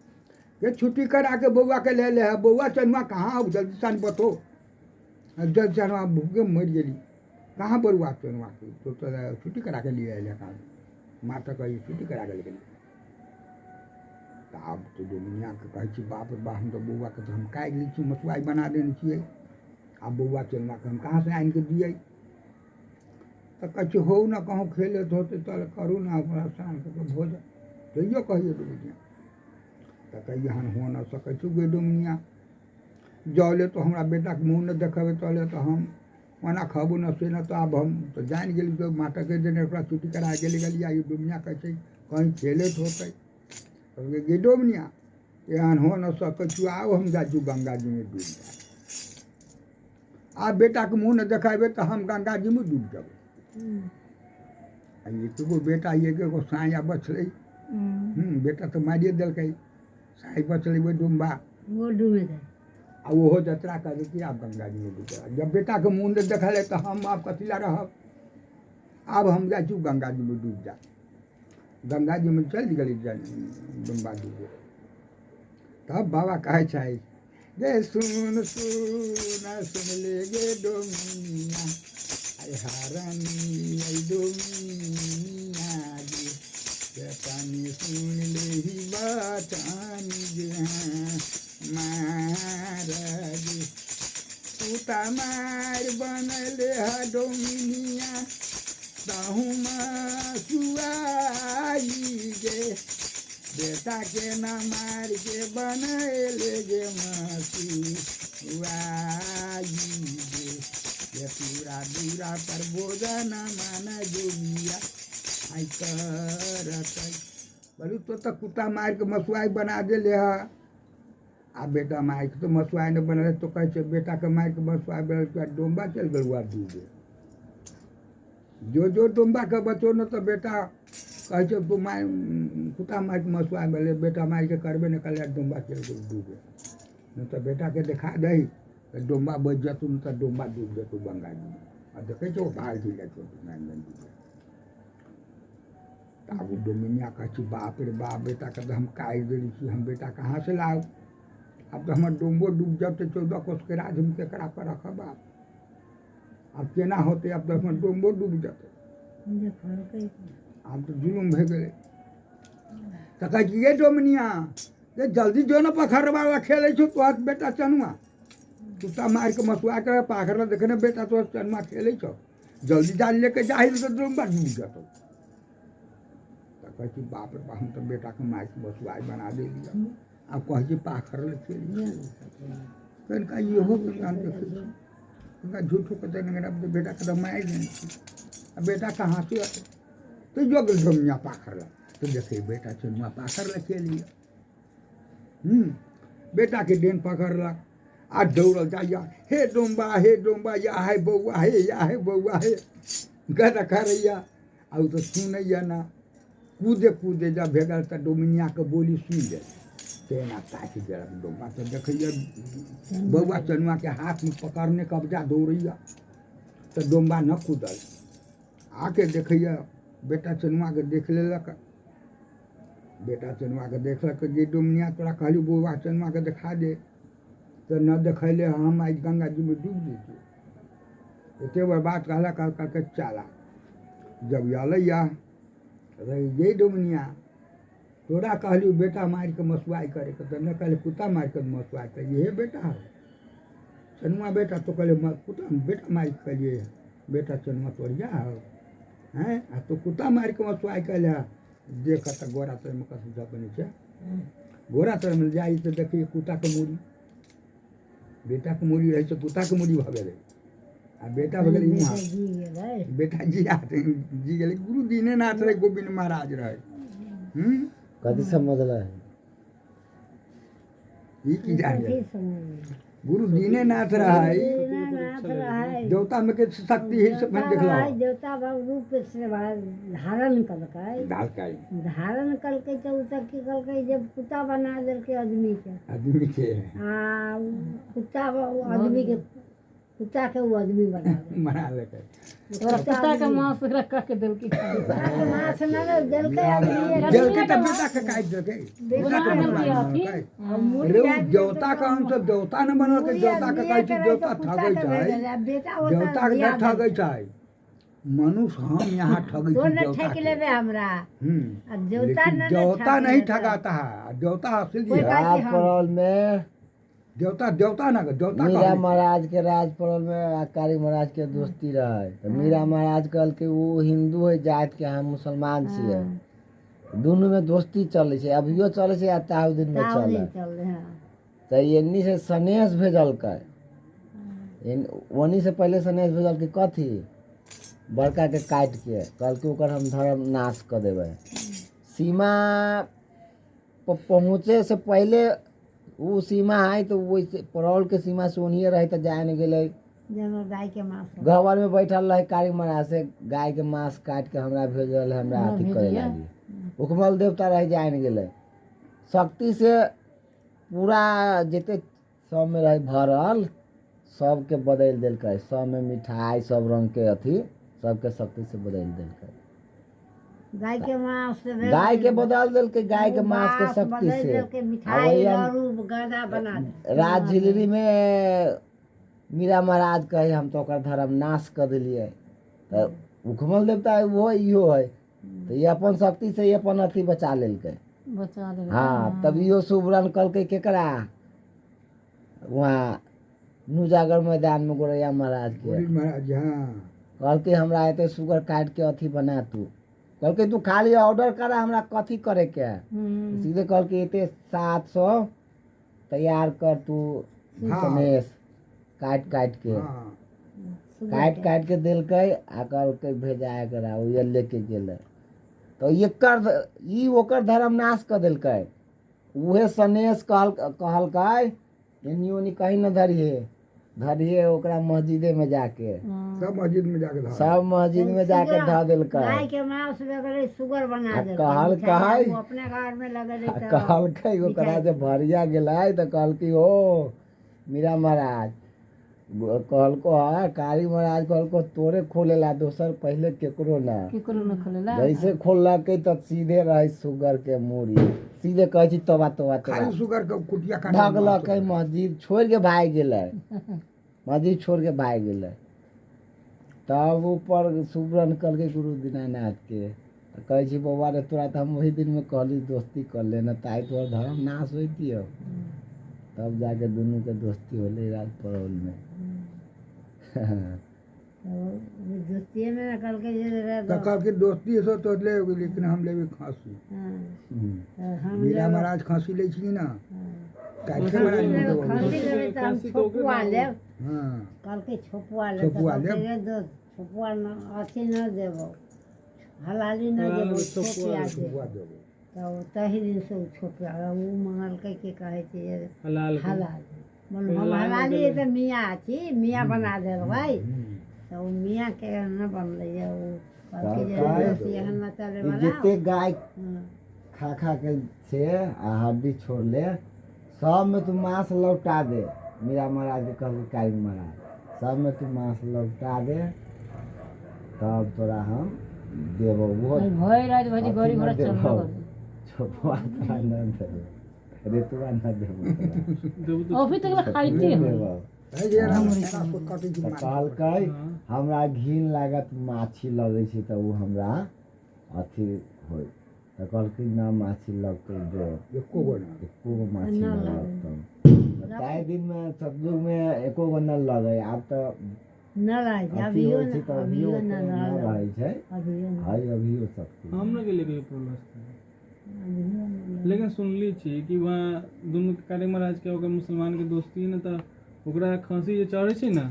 ये छुट्टी करा के बउआ के ले है बउआ चनुआ कहाँ अब जल्दी सन बतो जल्दी चनुआ भूखे मर गई कहाँ बउआ चनुआ की तो छुट्टी करा के लिए आए कहाँ माता कही छुट्टी करा के लेकिन अब तो डोमिनिया के कहे बाप रे बा हम तो बउआ के तो हम काट ली छी मसुआई बना देने छिए अब बउआ चनुआ के हम कहाँ से आन के दिए तो कहे हो ना कहूँ खेले होते चल करूँ ना अपना शाम के भोजन तैयो कहिए डोमिनिया तो कहिए हम हो न सकै गे डोमिनिया जौले तो हमरा बेटा के मुँह न देखेबे तौले तो हम ओना खबू न से न तो अब हम तो जान गेली तो माता के देने ओकरा छुट्टी करा गेली आई डोमिनिया कहै कहीं खेले होते गे डोमिनिया एहन हो न सकै आओ हम जाजू गंगा जी में डूब जाए आप बेटा के मुँह न देखेबे तो हम गंगा जी में डूब जाबे एगो बेटा एगो साया बचलै बेटा तो मारिए दिल्कै साई बचलै वो डुम्बा वो डूबे गए आ ओहो यात्रा कर कि आप गंगा जी में डूब जब बेटा के मुँह नहीं देखल तो हम आप कथी ला रहब अब हम जाइ छी गंगा जी में डूब जा गंगा जी में चल गई डुम्बा डूबे तब बाबा कहे छै गे सुन ले गे डोमिनिया आई हारानी आई डोमिनिया गे पानी सुन ले ही बातानी गे महाराज उता मार बनले हा डोमिनिया डोमिनिया ताहू सुआई गे बेटा के ना मार के बनैले गे मसुआई गे ये पूरा दूरा पर भोजन मन जोगिया आई करत बोलू तो कुत्ता मार के मसुआई बना दे ले आ बेटा मार के तो मसुआई न बनल तो कहे बेटा के मार के मसुआई बनल तो डोम्बा चल गल दूधे जो डोम्बा के बचो न तो बेटा कहे तू मार कुत्ता मार के मसुआई बनले बेटा मार के करबे न कल डोम्बा चल गल दूधे न तो बेटा के देखा दही तो डोम्बा बच जतु न तो डोम्बा डूब जतु गंगा जी और देखे छो भाग दिले तो अब डोमिनिया कहती बाप रे बाप बेटा का हम काट देली छी हम बेटा कहाँ से लाओ अब तो हमारे डोम्बो डूब जाते 14 कोस के राज हम केकरा पर रख बाप अब केना होते अब तो हमारे डोम्बो डूब जाते अब तो जुलूम भे गए तो कह ये डोमिनिया ये जल्दी जो ना पखर वाला खेले छो तो आज बेटा चनुआ कुत्ता मार के मसुआ कर पाखर देखने बेटा तो चनुआ खेले छो जल्दी जान लेके जाहिर तो डोम्बा डूब जाते कहती बाप रे हम तो बेटा के मार के मसुआई बना दे लिया अब कहे पाखर लेके इनका ये हो इनका झूठ कहते अब बेटा का मार दें अब बेटा कहाँ से आते तो जो डोमिया पाखर ला तो देखे बेटा चनुआ पाखर लेके लिया बेटा के डेन पकड़ ला आज दौड़ल जाइया हे डोम्बा या है बउआ है गदा करैया अब तो सुनैया ना कूदे जब भेगल तो डोमिनिया के बोली सुन ले तेना ताकि जरा डोम्बा तो देखिए बउआ चनुआ के हाथ में पकड़ने कब्जा दौड़ैया तो डोम्बा न कूदल आके देखिए बेटा चनुआ के देख लेलक बेटा चनुआ के देखलक जे डोमिनिया तोरा कहली बउआ चनुआ के देखा दे तो न देखैले हम आज गंगा जी में डूब जैतिए एते बार बात कहला के चला जब अलैया ये डोमिनिया तोरा कहली बेटा मार के मसुआई करे तो न कहले कुत्ता मार के मसुआई कर ये बेटा है चनुआ बेटा तो कहले कुत्ता बेटा मार के कहलिए बेटा चनुआ तोड़िया हैं तो कुत्ता मार के मसुआई कहले देख तो गोरा तर में कसम बने छे गोरा तर में जाई तो देखिए कुत्ता के मूड़ी बेटा के मूड़ी रहे कुत्ता के मूड़ी भ गए आ बेटा भगल बेटा जी गए गुरु दीनेनाथ रहे गोविंद महाराज रहे कथी समझला है ई की जाने गुरु दीनेनाथ रहे देवता में के शक्ति है सब देखला देवता बाबू रूप से धारण करके तो उतर की करके जब कुत्ता बना दल के आदमी के कुत्ता आदमी के कुत्ता के वो आदमी बना लेके कुत्ता का मांस रख के दिल की मांस ना दिल के आदमी जल के तब बेटा के काट दे बेटा के रे देवता का हम सब देवता न बनल के देवता के कहै छै देवता ठगै छै देवता के ठगै छै मनुष्य हम यहाँ ठगै छी देवता ठग लेबे हमरा देवता नहीं ठगाता है देवता असली है राजपरल में देवता ना देवता मीरा महाराज के राजपरल में कारी महाराज के दोस्ती रहे तो मीरा महाराज कहल के वो हिंदू है जात के हम मुसलमान छियै दोनों में दोस्ती चले छै अभियो चले छै ताउद्दीन में चले तो एन्नी से सनेश भेजल के वनी से पहले सनेश भेजल के कथी बड़का के काट के कहल के ओकर हम धर्म नाश कर देवे सीमा पहुँचे से पहले वो सीमा है तो वैसे परौल के सीमा से ओनिए रहे तो जाए नहीं गए गाय के मांस घर में बैठल रहे कारी महाराज से गाय के मांस काट के हमरा भेजल हमरा अथी करे लागी उकमल देवता रह जाए नहीं गए शक्ति से पूरा जते सब में रहे भरल सबके बदल दिलकै सब में मिठाई सब रंग के अथी सबके शक्ति से बदल दिलकै गाय के मांस गाय के बदल दिलकै गाय के मांस के शक्ति से राज झिलरी में मीरा महाराज कहे हम तो ओकर धर्म नाश कर दिलिए तो उखमल देवता वो इहो है तो ये अपन शक्ति से ये अपन अथी बचा लेलकै हाँ तभियो सुबरन कलकै केकरा वहाँ नुजागर मैदान में गोरैया महाराज के कहल के हमरा एते शुगर काट के अथी बना तू कहल के तू खाली ऑर्डर करा हमरा कथी करे के है सीधे कहल के एते 700 तैयार कर तू हाँ। सनेश काट के हाँ काट के देलकै आ कहलकै भेजा करा ओ ये लेके गेलै तो ई ओकर धर्म नाश कर देलकै उहे सनेश कहलकै एनी ओनी कहीं न धरिए ओकरा मस्जिदे में जाके सब मस्जिद में जाके धर सब मस्जिद में जाके धऽ देलकै गाय के मांस वगैरह शुगर बना आ दे कहलकै अपने घर में लगे आ कहलकै ओकरा जे भरिया गेलै तऽ कहलकै ओ मीरा महाराज कहलको कारी महाराज कहलको तोरे खोलेला दोसर पहले केकरो ना जैसे खोललकै तऽ सीधे रहे शुगर के मूड़ी सीधे कहै छी तोबा खाली शुगर के कुटिया काट भागलकै मस्जिद छोड़ के भाग गेलै मस्जिद छोड़ के भाग गेलै तब ऊपर सुबरन कहलकै गुरु दीनानाथ के कहै छी बौआ रे तोरा तऽ हम वही दिन में कहली दोस्ती कर लेना ताई तोहर धर्म नाश होइतियो तब जाके दुनू के दोस्ती होले राज परौल में दोस्ती में ना कल के तो कल के दोस्ती सो तो ले लेकिन हम लेबे खांसी हम मीरा महाराज खांसी ले छी ना कैसे महाराज खांसी लेबे तो हम छोपुआ लेब हां कल के छोपुआ ले छोपुआ लेब। छोपुआ न अथी न देबो हलाली न देबो छोपुआ दे तो तही दिन से छोपुआ वो मंगल के कहे छै हलाल हलाल हम हलाली तो मियाँ छी मियाँ बना दे भाई तो वो मियाँ के न बनले है वो कल के जे एहन न चले वाला जते गाय खा के से आ हड्डी छोड़ ले सब में तू मांस लौटा दे मीरा महाराज के कहल काई महाराज सब में तू मांस लौटा दे तब तोरा हम देबो वो भई रात भजी गरी भरा चलबो छोपवा तोरा न देबो रेतुआ न देबो अभी तक खाइते देबो है जे राम को कटै छी तऽ कहलकै हमरा घिन लागत माछी लगै छै तऽ ओ हमरा अथी होय तऽ कहलकै ना माछी लगतै दे एको गो ना एको गो माछी न लगतै ताहि दिन में सतयुग में एको गो न लगे आब तऽ न लाग अथी अभियो होइ छै तऽ अभियो न रहै छै अभियो है अभियो शक्ति हम लोग के लिए लेकिन सुनली छी कि वहाँ दुनू कारी महाराज के ओकर मुसलमान के दोस्ती है ना तो ओकरा खांसी जे चढ़े छै ना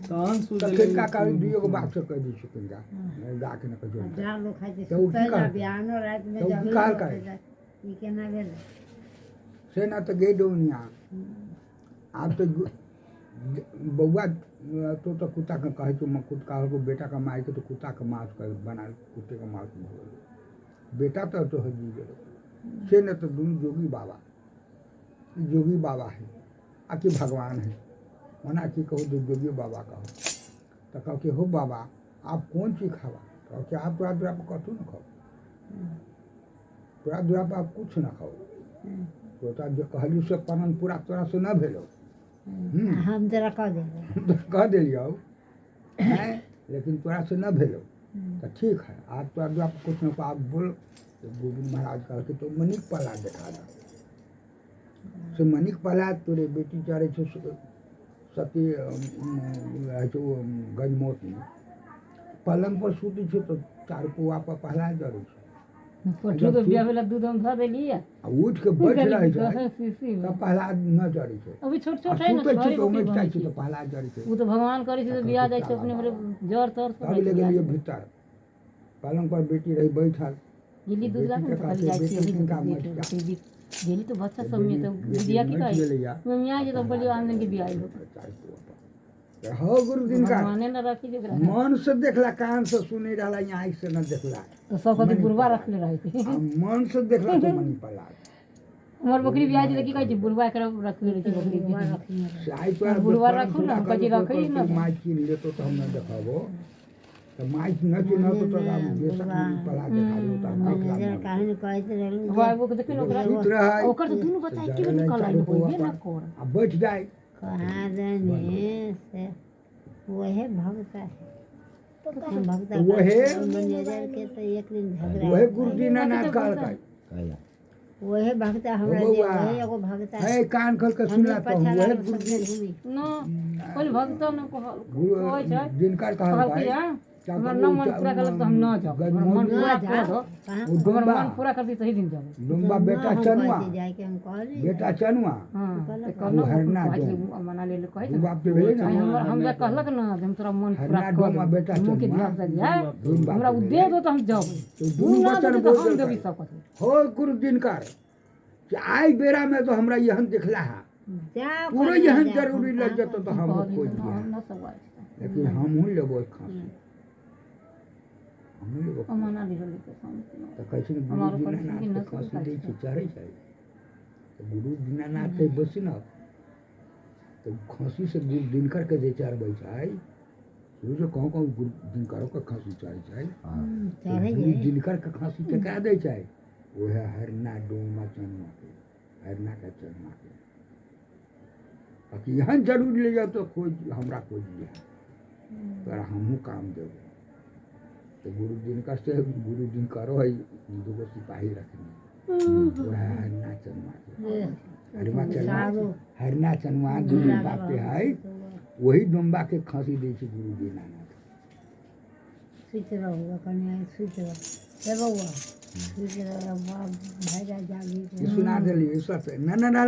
तो अंश तऽ किनका काल दियो को बात से कह दी छी किनका जा के न कहियो जा लो खाइ छै तऽ ओ की सुतै कहतै? बिहानो रात में तऽ ओ की कहल करै? ई केना भेल से ना तो गई दुनिया आप तो बउआ तो कुत्ता का कहे तो कुत्ता को बेटा का मार के तो कुत्ता का मांस कर बना कुत्ते का मांस बेटा तो है जी गेलो से न तो दोनों जोगी बाबा है आकि भगवान है मना कि कहो जो जोगी बाबा कहो तो कहो कि हो बाबा आप कौन चीज खावा कहो कि आप पूरा दूरा पर कथू न खाओ पूरा दूरा पर आप कुछ न खाओ तो जो कहलू से पालन पूरा तोरा से न भेलो हम जरा कह देबे कह दिलियो हैं लेकिन तोरा से न भेलो तो ठीक है आप तोरा दूरा पर कुछ न आप बोल तो गोविंद महाराज कह के तो मनिक पला देखा दा से मनिक पला तोरे बेटी चढ़े छो सती गजमोत में पलंग पर सूती छो तो चार पुआ पर पहला जड़े छो पोठू के बियाह वाला दूध हम खा देलिए आ उठ के बैठ रहे छो तो पहला न जड़े छो अभी छोट छोट है ना सूते छोरी छो तो बकरी में बनै चाहे छै। तो पहला जड़े छो वो तो भगवान करे छै तो बियाह जाय छै अपने मरे जड़ तर तब ले गेलिए भीतर पलंग पर बेटी रही बैठल दिल्ली दूध लाके तो खाली जाय छै अभी दिल्ली तो बच्चा सब में तो बियाह की कहे मियां जे तो बोलियो आनंद के बियाह हो हो गुरु दिन का भगवाने न रखी जे मन से देखला कान से सुने रहला आँख से न देखला तो सब कति बुरबा रखले रहे छै आ मन से देखला तो मनी पला हमर बकरी बियाह जे की कहे छै बुरबा कर रखले रहे छै बकरी बियाह रखले आई तो बुढ़वा रखू ना, कजी रखी ना। माइक कीन ले तो हम न देखाबो तो माइक न चिन्ह तो हम बेशक मनी पला देखा दो तो हम देखला कहानी कहैत रहलू बाबू के देखिन ओकरा सूत रहा ओकर तो दुनु बच्चा एके बेर निकल आइल होइबे ना कर आ बैठ जाए कहाँ जाने से वही भगता है हम भगता वही मैनेजर के तो एक दिन झगड़ा वही गुरु दीनानाथ कहलकै वही भगता हमरा हो जे बउआ। वही एगो भगता है कान खोल के सुनला तो पछा वही लागल गुरु सबके घूमी ना कोई भक्त न कहल गुरु कहै छै दिनकर कहल कि कहलकै हमरा ना मन पूरा करल तो हम ना जाब हमरा मन पूरा कर दो वो हमरा मन पूरा कर दी तही दिन जाब डोंबा बेटा चनुआ जाए के हम कहली बेटा चनुआ हां ते वो कहलो हरना आज डोम मना ले ले कहि वो बाप के भेले ना हमरा कहलक ना जे हम तोरा मन पूरा हरना डोमा कर बेटा मुंह के चनुआ ध्यान से दिया डोम हमरा उ दे दो तो हम जाब तो तू दुनू ना बचन दे तो बोल हम देलकै। देबी सब कुछ हो गुरु दिनकर कि आई बेरा में तो हमरा यहन दिखला है जा पूरा यहन जरूरी लग जाता तो हम खोज दिया ना सब आए लेकिन हम हूँ लेबो खांसी हम लेबो मना ले ले के सामने तो कैसे गुरु हमारो दीनानाथ परिस्थिति के न खांसी दे सुधार छै चढ़े छै तो गुरु दीनानाथ के बसी न तो खांसी से गुरु दिनकर के जे चढ़बै छै जो कहूँ कहूँ गुरु दिनकर के खांसी चढ़े छै चढ़े गुरु दिनकर के खांसी केकरा दै छै ओहे हरना डोमा चनुआ के हरना के चनुआ के बाकी यहाँ जरूर ले जाओ तो खोज हमरा खोज लिया पर हमहूँ काम देबो तो गुरु दिनकर से गुरु दिनकर है दूगो सिपाही रखने वह हरना चनुआ के हरना चनुआ गुरु बाप के है वही डोम्बा के खांसी दै छै गुरु दीनानाथ सुत रहुआ कन्या सुत रह हे बउआ सुत रह बाप भैया जागी सुना देलियै सब ना ना